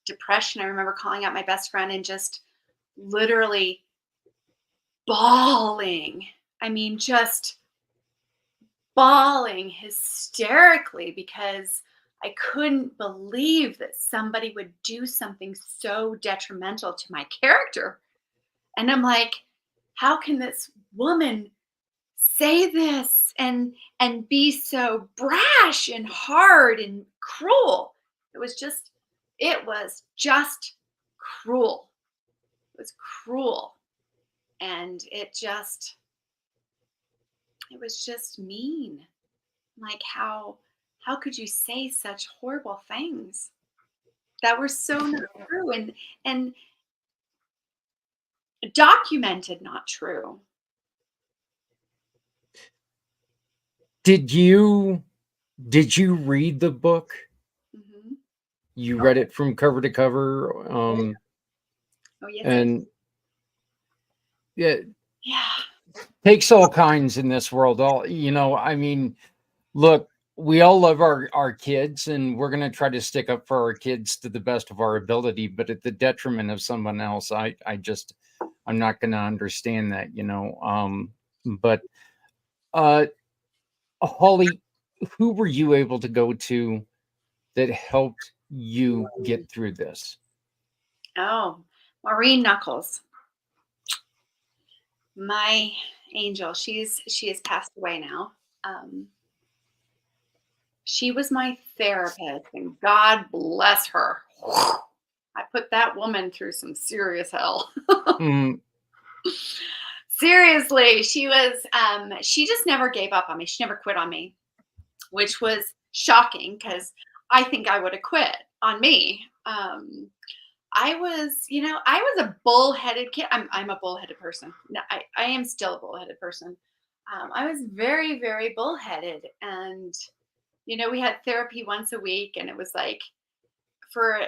depression. I remember calling out my best friend and just literally bawling. I mean, just bawling hysterically, because I couldn't believe that somebody would do something so detrimental to my character. And I'm like, how can this woman say this and be so brash and hard and cruel? It was just cruel. It was cruel. And it was just mean. Like, how could you say such horrible things that were so not true and documented not true? Did you read the book? Mm-hmm. You read it from cover to cover? Oh, yes. And yeah, Yeah. takes all kinds in this world. I mean, look, we all love our kids, and we're going to try to stick up for our kids to the best of our ability, but at the detriment of someone else. I'm not going to understand that, but Holly, who were you able to go to that helped you get through this? Oh, Maureen Knuckles, my angel. She has passed away now. She was my therapist, and God bless her. I put that woman through some serious hell. Mm, Seriously, she was. She just never gave up on me. She never quit on me, which was shocking because I think I would have quit on me. I was a bullheaded kid. I'm a bullheaded person. No, I am still a bullheaded person. I was very, very bullheaded. And, we had therapy once a week, and it was like for,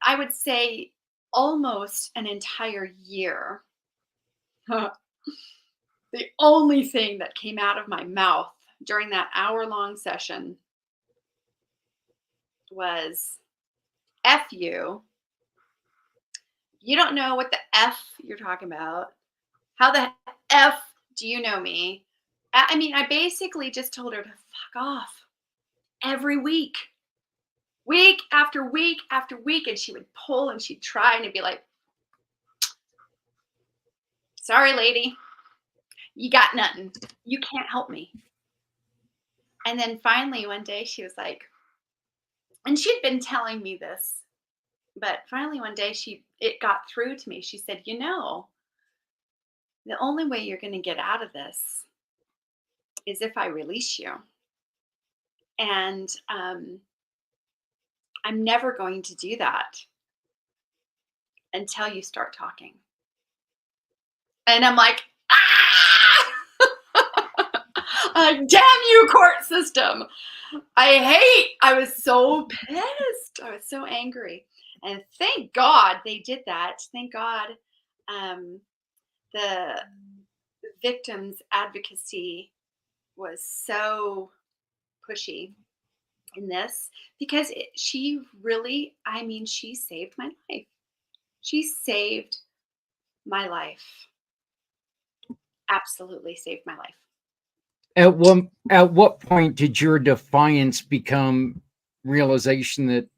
I would say, almost an entire year. The only thing that came out of my mouth during that hour-long session was F you. You don't know what the F you're talking about. How the F do you know me? I mean, I basically just told her to fuck off every week after week after week. And she would pull and she'd try and it'd be like, sorry, lady, you got nothing. You can't help me. And then finally one day she was like, and she'd been telling me this, but finally one day it got through to me. She said, the only way you're going to get out of this is if I release you. And I'm never going to do that until you start talking. And I'm like, damn you, court system. I was so pissed. I was so angry. And thank God they did that. Thank God the victims advocacy was so pushy in this because she saved my life. She saved my life. Absolutely saved my life. At what point did your defiance become realization that,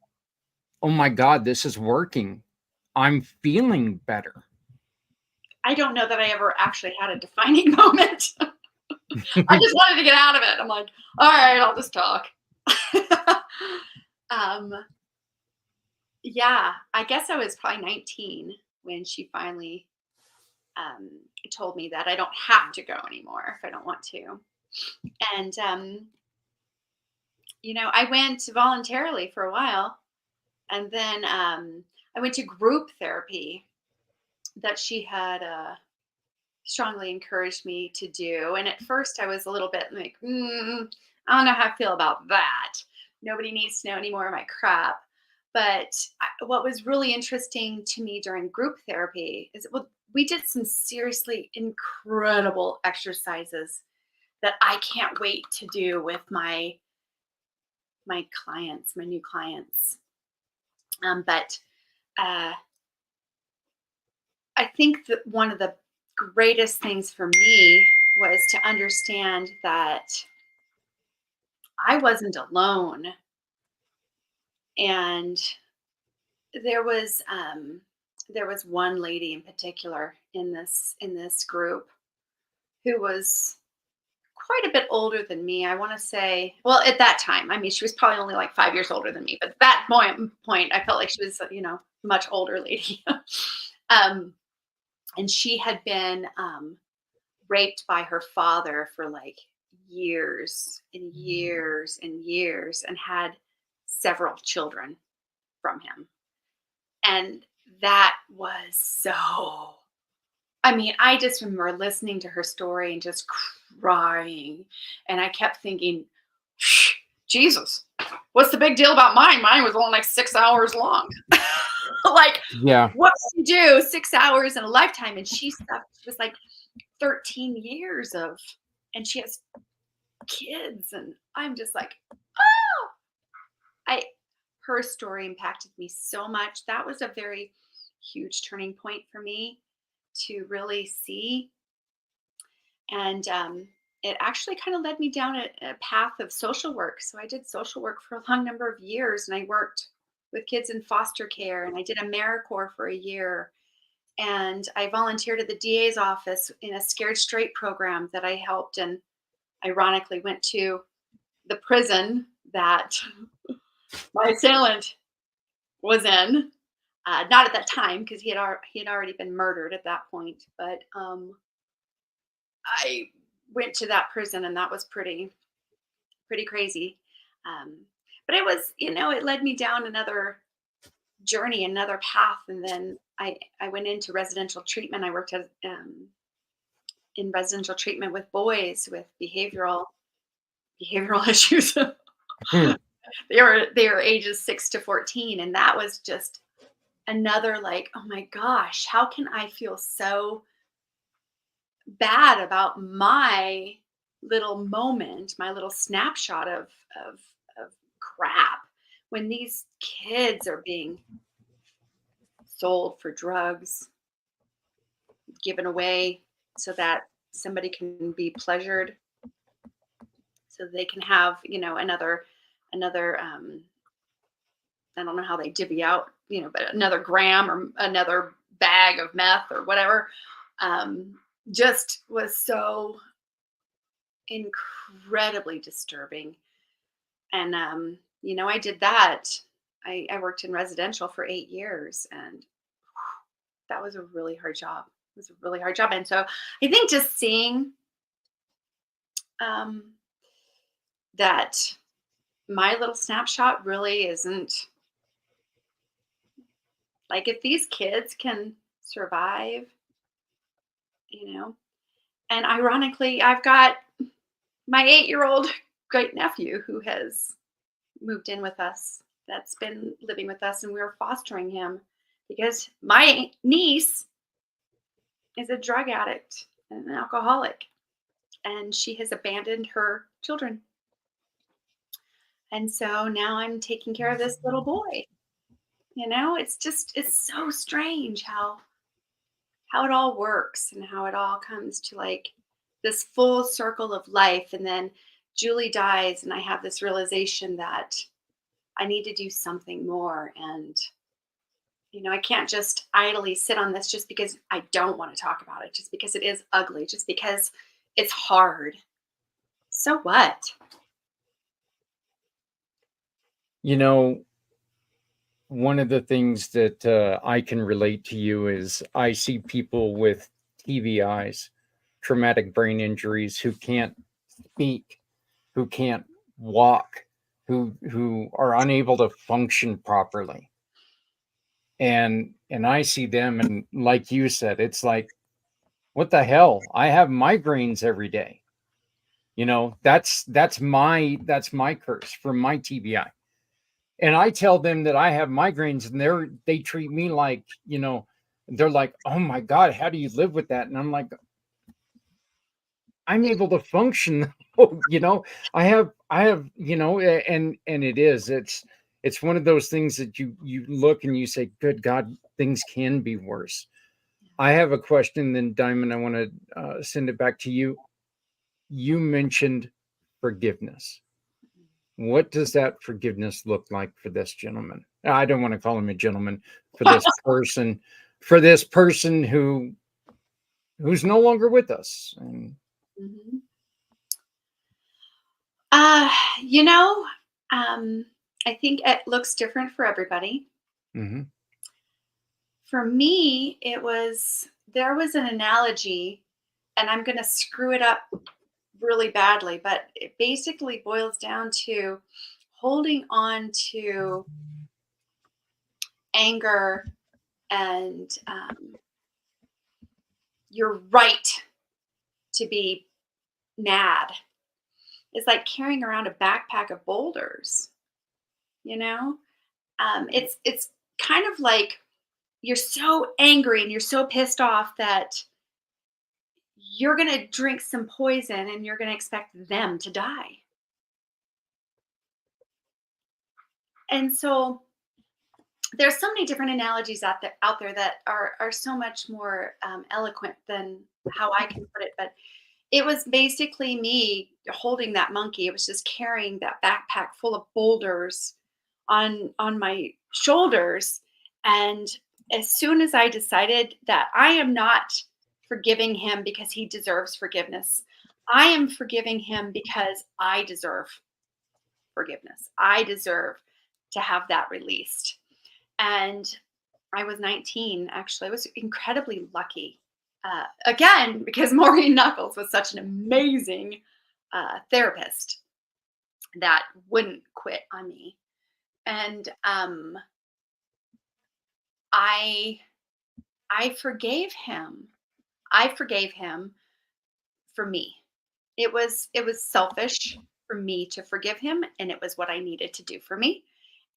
oh my God, this is working? I'm feeling better. I don't know that I ever actually had a defining moment. I just wanted to get out of it. I'm like, all right, I'll just talk. Yeah, I guess I was probably 19 when she finally told me that I don't have to go anymore if I don't want to. And, I went voluntarily for a while. And then I went to group therapy that she had strongly encouraged me to do. And at first I was a little bit like, I don't know how I feel about that. Nobody needs to know any more of my crap. But what was really interesting to me during group therapy is we did some seriously incredible exercises that I can't wait to do with my clients, my new clients. But I think that one of the greatest things for me was to understand that I wasn't alone. And there was one lady in particular in this group who was quite a bit older than me. I want to say, well, at that time, I mean, she was probably only like 5 years older than me, but at that point, I felt like she was, much older lady. And she had been raped by her father for like years and years and years and had several children from him. And that was so, I just remember listening to her story and just crying. And I kept thinking, Jesus, what's the big deal about mine? Mine was only like 6 hours long. Like, yeah, what do you do 6 hours in a lifetime? And she was like 13 years and she has kids. And I'm just like, I her story impacted me so much. That was a very huge turning point for me to really see. And it actually kind of led me down a path of social work. So I did social work for a long number of years, and I worked with kids in foster care, and I did AmeriCorps for a year. And I volunteered at the DA's office in a Scared Straight program that I helped, and ironically went to the prison that my assailant was in. Not at that time, because he had already been murdered at that point. But I went to that prison, and that was pretty crazy. Um, but it was, it led me down another journey, another path, and then I went into residential treatment. I worked in residential treatment with boys with behavioral issues. Hmm. They were ages 6 to 14, and that was just another, like, oh my gosh, how can I feel so bad about my little moment, my little snapshot of crap, when these kids are being sold for drugs, given away so that somebody can be pleasured, so they can have, another I don't know how they divvy out, but another gram or another bag of meth or whatever. Just was so incredibly disturbing. And I did that. I worked in residential for 8 years, and that was a really hard job. It was a really hard job. And so I think just seeing um, that my little snapshot really isn't, like, if these kids can survive, and ironically, I've got my 8-year-old great nephew who has moved in with us, that's been living with us, and we're fostering him because my niece is a drug addict and an alcoholic, and she has abandoned her children. And so now I'm taking care of this little boy. It's so strange how it all works and how it all comes to, like, this full circle of life. And then Julie dies, and I have this realization that I need to do something more. And I can't just idly sit on this just because I don't want to talk about it, just because it is ugly, just because it's hard. So what? One of the things that I can relate to you is I see people with TBIs, traumatic brain injuries, who can't speak, who can't walk, who are unable to function properly. And I see them, and like you said, it's like, what the hell? I have migraines every day. That's my curse from my TBI. And I tell them that I have migraines, and they treat me like, they're like, oh my God, how do you live with that? And I'm like, I'm able to function. I have, and it's one of those things that you look and you say, good God, things can be worse. I have a question then, Diamond. I want to send it back to you. You mentioned forgiveness. What does that forgiveness look like for this gentleman? I don't want to call him a gentleman, for this person who's no longer with us. And Mm-hmm. Uh, you know, I think it looks different for everybody. mm-hmm. For me, there was an analogy, and I'm going to screw it up really badly, but it basically boils down to holding on to anger and your right to be mad. It's like carrying around a backpack of boulders, you know? It's kind of like you're so angry and you're so pissed off that you're going to drink some poison and you're going to expect them to die. And so there's so many different analogies out there that are so much more eloquent than how I can put it. But it was basically me holding that monkey. It was just carrying that backpack full of boulders on my shoulders. And as soon as I decided that I am not forgiving him because he deserves forgiveness, I am forgiving him because I deserve forgiveness. I deserve to have that released. And I was 19, actually. I was incredibly lucky. Again, because Maureen Knuckles was such an amazing therapist that wouldn't quit on me. And I forgave him. I forgave him for me. It was selfish for me to forgive him, and it was what I needed to do for me.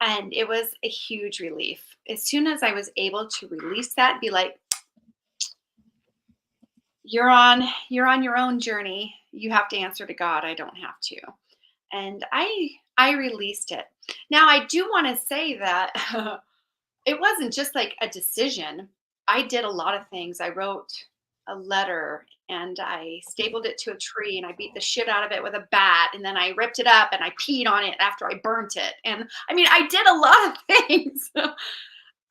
And it was a huge relief. As soon as I was able to release that and be like, you're on your own journey. You have to answer to God. I don't have to. And I released it. Now I do want to say that it wasn't just like a decision. I did a lot of things. I wrote a letter and I stapled it to a tree and I beat the shit out of it with a bat, and then I ripped it up and I peed on it after I burnt it. And I mean, I did a lot of things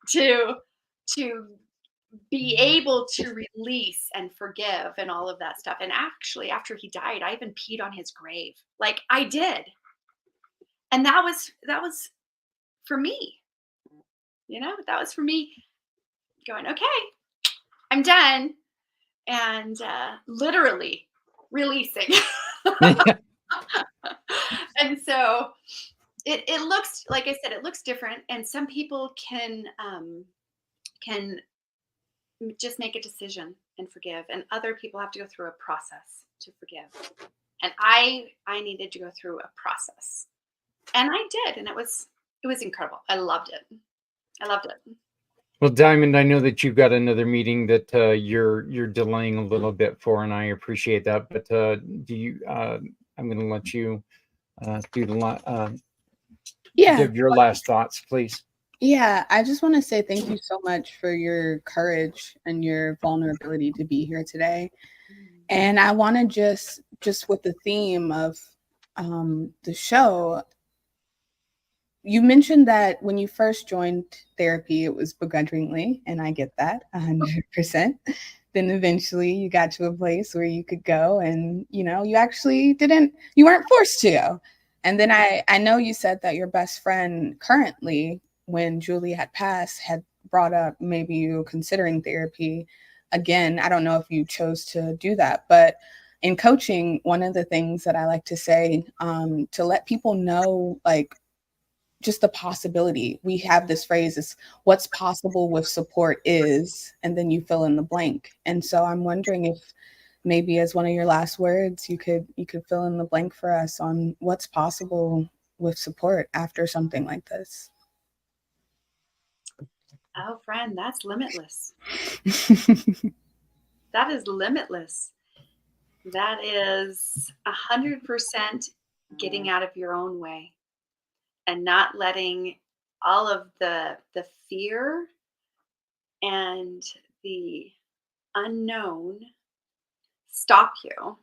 to be able to release and forgive and all of that stuff. And actually, after he died, I even peed on his grave. Like I did. And that was for me. That was for me going, okay, I'm done. And literally releasing. And so it looks, like I said, it looks different. And some people can just make a decision and forgive, and other people have to go through a process to forgive. And I needed to go through a process, and I did, and it was incredible. I loved it. Well, Diamond, I know that you've got another meeting that you're delaying a little bit for, and I appreciate that. But do you? I'm going to let you do the Yeah. give your last thoughts, please. Yeah, I just want to say thank you so much for your courage and your vulnerability to be here today. And I want to just with the theme of the show, you mentioned that when you first joined therapy, it was begrudgingly, and I get that 100%. Then eventually you got to a place where you could go and, you actually you weren't forced to go. And then I know you said that your best friend currently, when Julie had passed, had brought up maybe you considering therapy again. I don't know if you chose to do that, but in coaching, one of the things that I like to say to let people know, like, just the possibility. We have this phrase is what's possible with support is, and then you fill in the blank. And so I'm wondering if maybe as one of your last words, you could fill in the blank for us on what's possible with support after something like this. Oh, friend, that's limitless. That is limitless. That is 100% getting out of your own way and not letting all of the fear and the unknown stop you.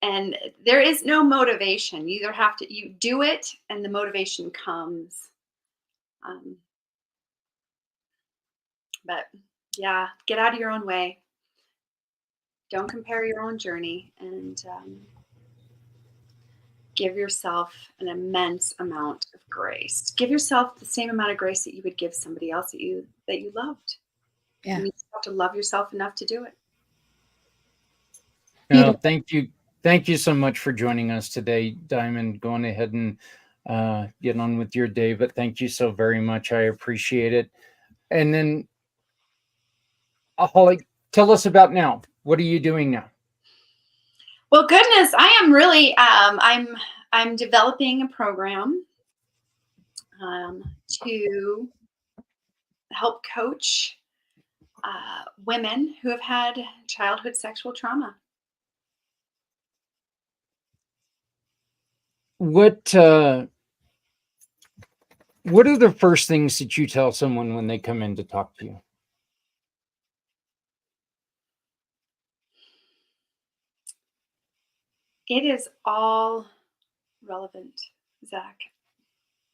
And there is no motivation. You either you do it and the motivation comes. But yeah, get out of your own way. Don't compare your own journey, and give yourself an immense amount of grace. Give yourself the same amount of grace that you would give somebody else that you loved. Yeah. You have to love yourself enough to do it. Thank you. Thank you so much for joining us today, Diamond. Going ahead and get on with your day, but thank you so very much. I appreciate it. And then, Holly, tell us about now. What are you doing now? Well, goodness, I am really I'm developing a program to help coach women who have had childhood sexual trauma. What are the first things that you tell someone when they come in to talk to you? It is all relevant, Zach.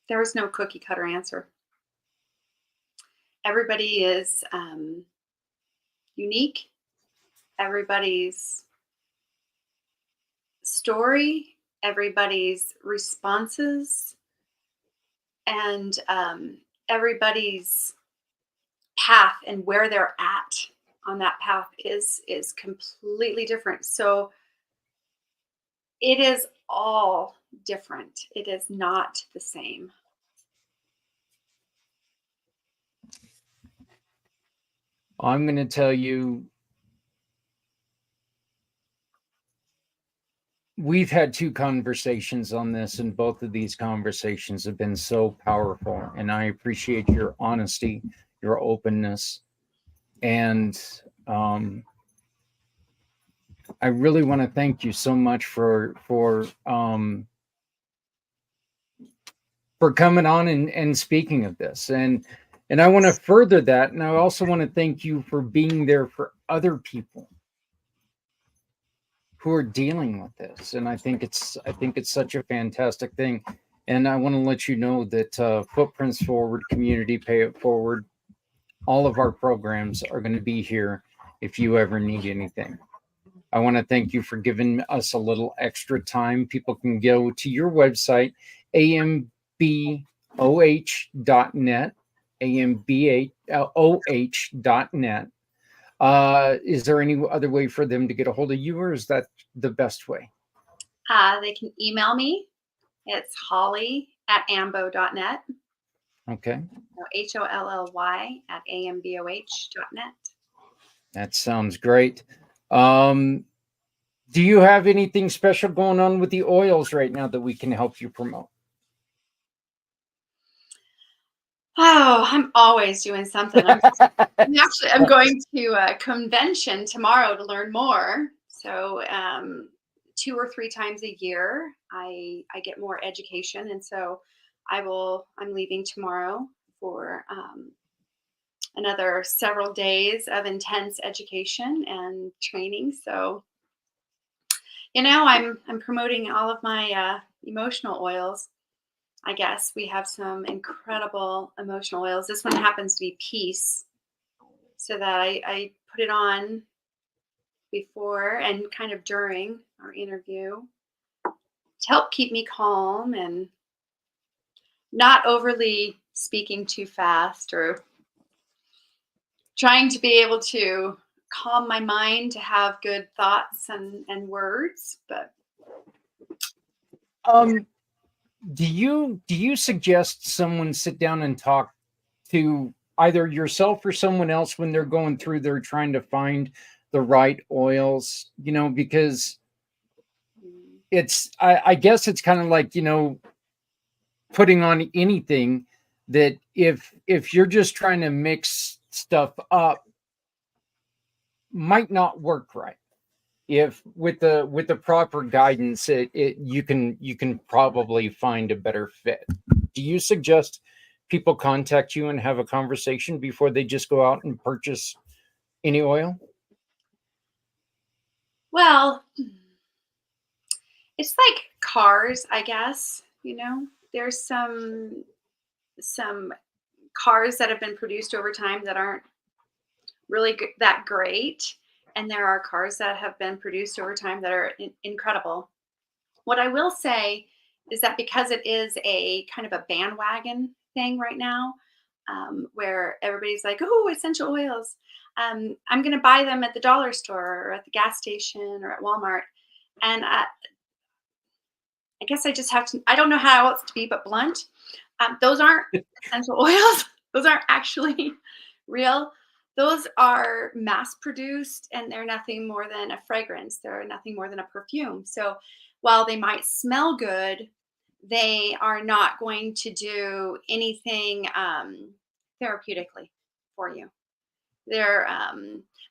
There is no cookie cutter answer. Everybody is unique. Everybody's story, everybody's responses, and everybody's path and where they're at on that path is completely different. So it is all different. It is not the same. I'm going to tell you, we've had 2 conversations on this, and both of these conversations have been so powerful. And I appreciate your honesty, your openness, and I really want to thank you so much for coming on and speaking of this. And I want to further that, and I also want to thank you for being there for other people who are dealing with this. And I think it's such a fantastic thing. And I want to let you know that Footprints Forward, Community Pay It Forward, all of our programs are going to be here if you ever need anything. I want to thank you for giving us a little extra time. People can go to your website, amboh.net, amboh.net. Is there any other way for them to get a hold of you, or is that the best way? They can email me. It's holly@amboh.net. Okay. HOLLY@amboh.net. That sounds great. Do you have anything special going on with the oils right now that we can help you promote? Oh, I'm always doing something. I'm going to a convention tomorrow to learn more. So 2 or 3 times a year, I get more education, and so I'm leaving tomorrow for another several days of intense education and training. So, I'm promoting all of my emotional oils. I guess we have some incredible emotional oils. This one happens to be Peace, so that I put it on before and kind of during our interview to help keep me calm and not overly speaking too fast or trying to be able to calm my mind to have good thoughts and words. But do you suggest someone sit down and talk to either yourself or someone else when they're going through, they're trying to find the right oils, because I guess it's kind of like, putting on anything, that if you're just trying to mix stuff up, might not work right. If with the proper guidance, you can probably find a better fit. Do you suggest people contact you and have a conversation before they just go out and purchase any oil? well, it's like cars, I guess. There's some cars that have been produced over time that aren't really that great, and there are cars that have been produced over time that are incredible. What I will say is that because it is a kind of a bandwagon thing right now, where everybody's like, "Oh, essential oils," I'm going to buy them at the dollar store or at the gas station or at Walmart, and I guess I just have to. I don't know how else to be but blunt. Those aren't essential oils. Those aren't actually real. Those are mass produced, and they're nothing more than a fragrance. They're nothing more than a perfume. So while they might smell good, they are not going to do anything therapeutically for you. They're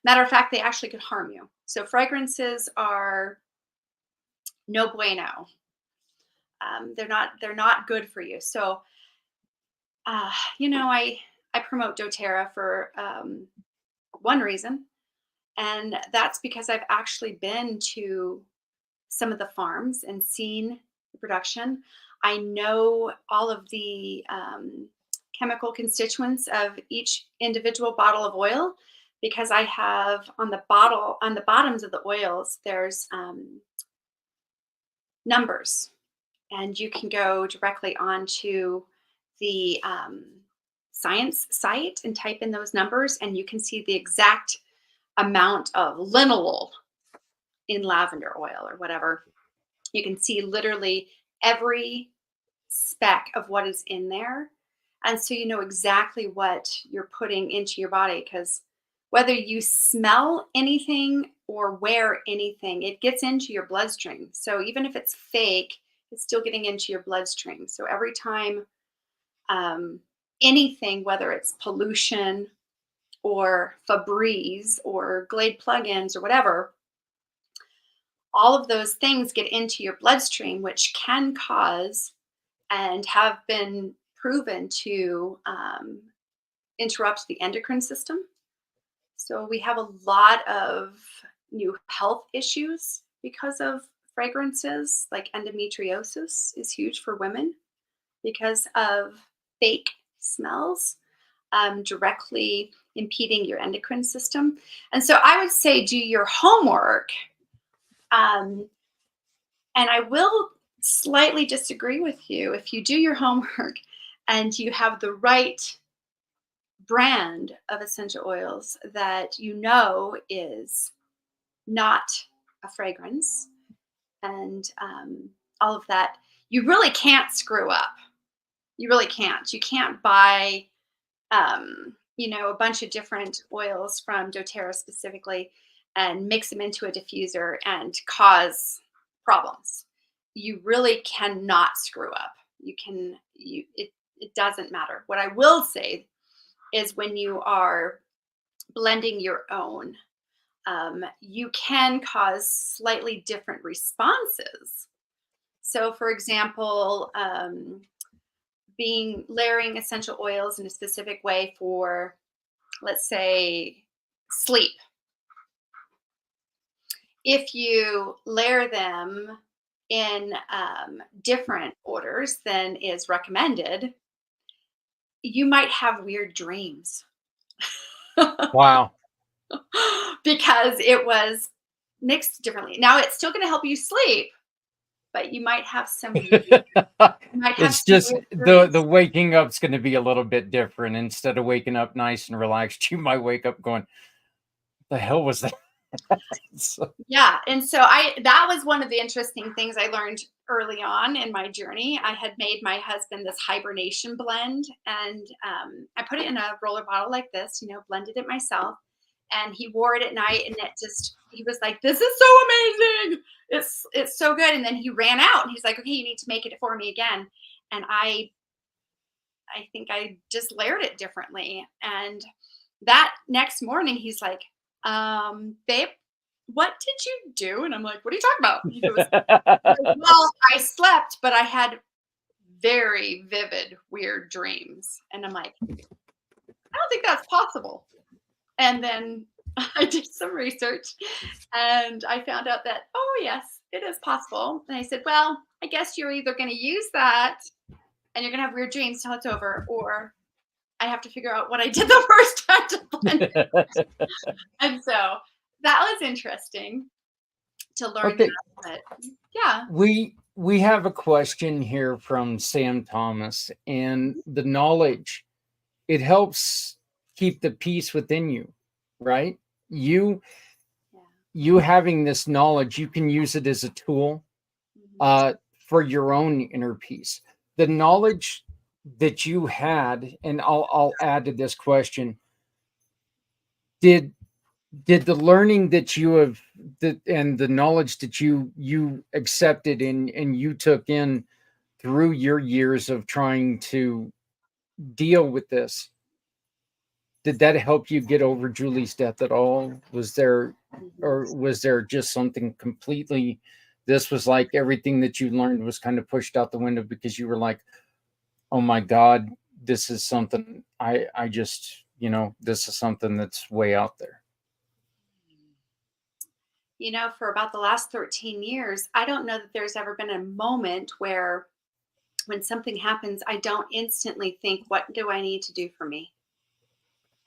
matter of fact, they actually could harm you. So fragrances are no bueno. They're not good for you. So I promote doTERRA for one reason, and that's because I've actually been to some of the farms and seen the production. I know all of the chemical constituents of each individual bottle of oil, because I have on the bottoms of the oils, there's numbers, and you can go directly onto the science site and type in those numbers, and you can see the exact amount of linalool in lavender oil or whatever. You can see literally every speck of what is in there. And so you know exactly what you're putting into your body, because whether you smell anything or wear anything, it gets into your bloodstream. So even if it's fake, it's still getting into your bloodstream. So every time anything, whether it's pollution or Febreze or Glade plugins or whatever, all of those things get into your bloodstream, which can cause and have been proven to interrupt the endocrine system. So we have a lot of new health issues because of fragrances, like endometriosis is huge for women because of fake smells directly impeding your endocrine system. And so I would say do your homework. And I will slightly disagree with you. If you do your homework and you have the right brand of essential oils that you know is not a fragrance and all of that, you really can't screw up. You really can't. You can't buy, a bunch of different oils from doTERRA specifically and mix them into a diffuser and cause problems. You really cannot screw up. It doesn't matter. What I will say is when you are blending your own, you can cause slightly different responses. So for example, layering essential oils in a specific way for, let's say, sleep. If you layer them in different orders than is recommended, you might have weird dreams. Wow. Because it was mixed differently. Now it's still going to help you sleep, but you might have some. It's just the waking up's going to be a little bit different. Instead of waking up nice and relaxed, you might wake up going, "The hell was that?" Yeah, and so that was one of the interesting things I learned early on in my journey. I had made my husband this hibernation blend, and I put it in a roller bottle like this, blended it myself, and he wore it at night, and he was like, "This is so amazing! It's so good." And then he ran out, and he's like, "Okay, you need to make it for me again." And I think I just layered it differently, and that next morning he's like, "Babe, what did you do?" And I'm like, "What are you talking about?" He goes, "Well, I slept, but I had very vivid, weird dreams." And I'm like, "I don't think that's possible." And then I did some research and I found out that, oh, yes, it is possible. And I said, "Well, I guess you're either going to use that and you're going to have weird dreams till it's over, or I have to figure out what I did the first time to blend it." And so that was interesting to learn that. But yeah. We have a question here from Sam Thomas, and the knowledge, it helps keep the peace within you, right? You having this knowledge, you can use it as a tool for your own inner peace. The knowledge that you had, and I'll add to this question, did the learning that you have and the knowledge that you accepted and you took in through your years of trying to deal with this, did that help you get over Julie's death at all? Was there, Mhm. or was there just something completely, this was like everything that you learned was kind of pushed out the window because you were like, oh my God, this is something I just, this is something that's way out there. For about the last 13 years, I don't know that there's ever been a moment where when something happens, I don't instantly think, what do I need to do for me?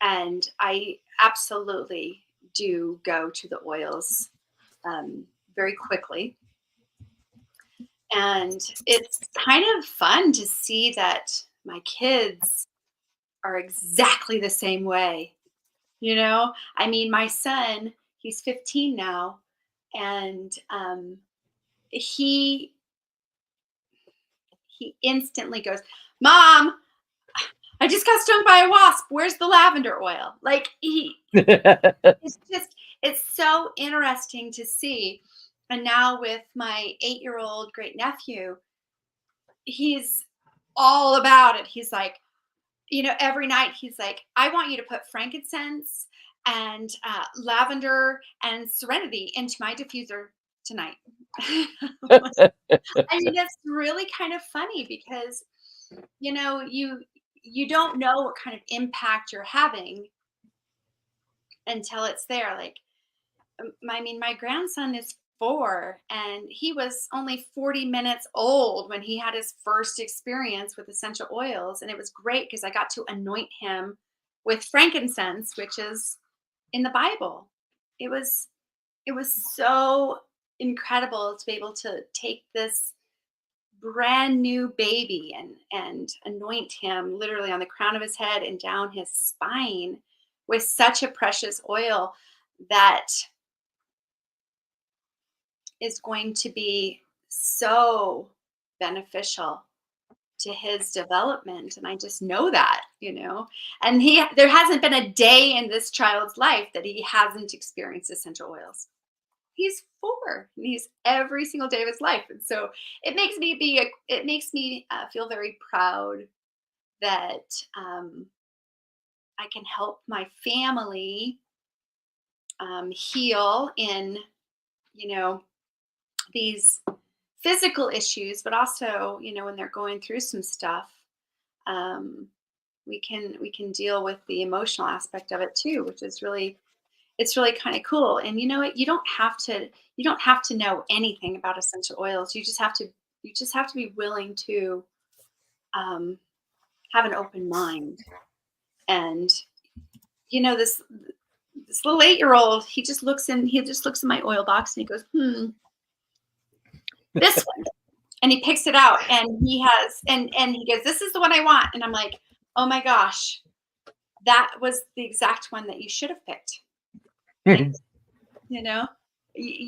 And I absolutely do go to the oils very quickly. And it's kind of fun to see that my kids are exactly the same way. I mean, my son, he's 15 now, and he instantly goes, "Mom, I just got stung by a wasp. Where's the lavender oil?" Like it's so interesting to see. And now with my 8-year-old great nephew, he's all about it. He's like, every night he's like, "I want you to put frankincense and lavender and serenity into my diffuser tonight." I mean, it's really kind of funny because, you don't know what kind of impact you're having until it's there. Like, I mean, my grandson is 4, and he was only 40 minutes old when he had his first experience with essential oils, and it was great because I got to anoint him with frankincense, which is in the Bible. It was so incredible to be able to take this brand new baby and anoint him literally on the crown of his head and down his spine with such a precious oil that is going to be so beneficial to his development. And I just know that. And there hasn't been a day in this child's life that he hasn't experienced essential oils. He's 4 and he's every single day of his life. And so it makes me feel very proud that I can help my family heal in, these physical issues, but also, when they're going through some stuff, we can deal with the emotional aspect of it too, which is really, it's really kind of cool. And you know what? You don't have to know anything about essential oils. You just have to be willing to have an open mind. And this little 8-year-old, he just looks in my oil box and he goes, this one. And he picks it out and he goes, "This is the one I want." And I'm like, "Oh my gosh, that was the exact one that you should have picked." You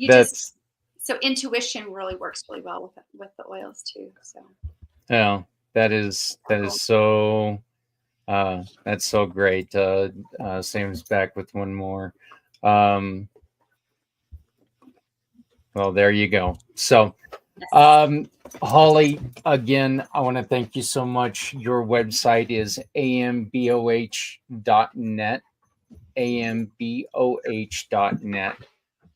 just, so intuition really works really well with the oils too. So yeah, that is so that's so great. Sam's back with one more. Well, there you go. So Holly, again, I want to thank you so much. Your website is amboh.net. amboh.net.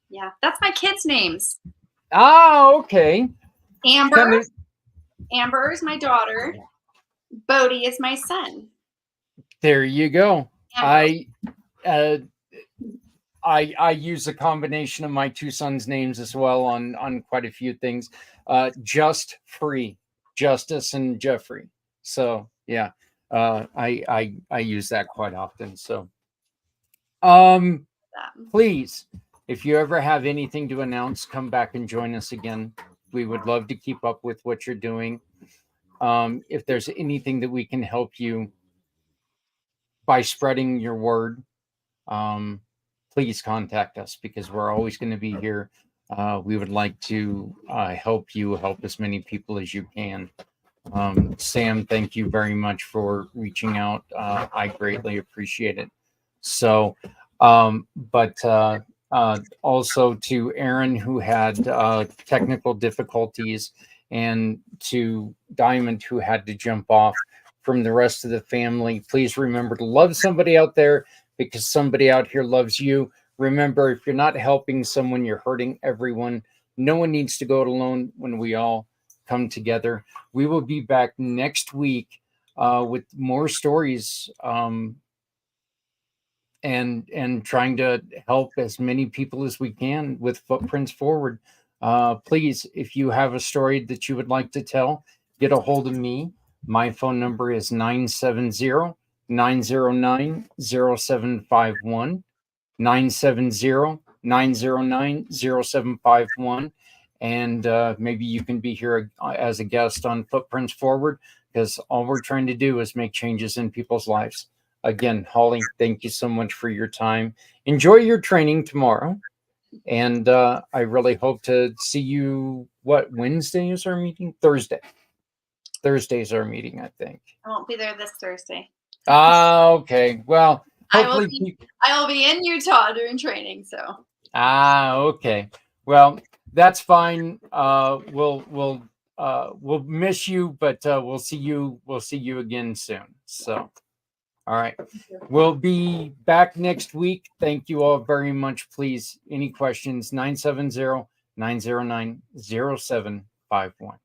Yeah, that's my kids' names. Oh, okay. Amber is my daughter. Bodie is my son. There you go. Amber. I use a combination of my 2 sons' names as well on quite a few things. Just Free, Justice and Jeffrey. So yeah, I use that quite often. So please, if you ever have anything to announce, come back and join us again. We would love to keep up with what you're doing. If there's anything that we can help you by spreading your word, please contact us because we're always going to be here. We would like to help you help as many people as you can. Sam, thank you very much for reaching out. I greatly appreciate it. So, but also to Aaron, who had technical difficulties, and to Diamond, who had to jump off. from the rest of the family. Please remember to love somebody out there, because somebody out here loves you. Remember, if you're not helping someone, you're hurting everyone. No one needs to go it alone when we all come together. We will be back next week with more stories, and trying to help as many people as we can with Footprints Forward. Please, if you have a story that you would like to tell, get a hold of me. My phone number is 970-909-0751, 970-909-0751. And maybe you can be here as a guest on Footprints Forward, because all we're trying to do is make changes in people's lives. Again, Holly, thank you so much for your time. Enjoy your training tomorrow. And I really hope to see you. What, Wednesday is our meeting? Thursday. Thursday is our meeting, I think. I won't be there this Thursday. Okay. Well, hopefully I will be in Utah doing training. So. Okay. Well, that's fine. We'll miss you, but we'll see you again soon. So, all right. We'll be back next week. Thank you all very much. Please, any questions, 970-909-0751.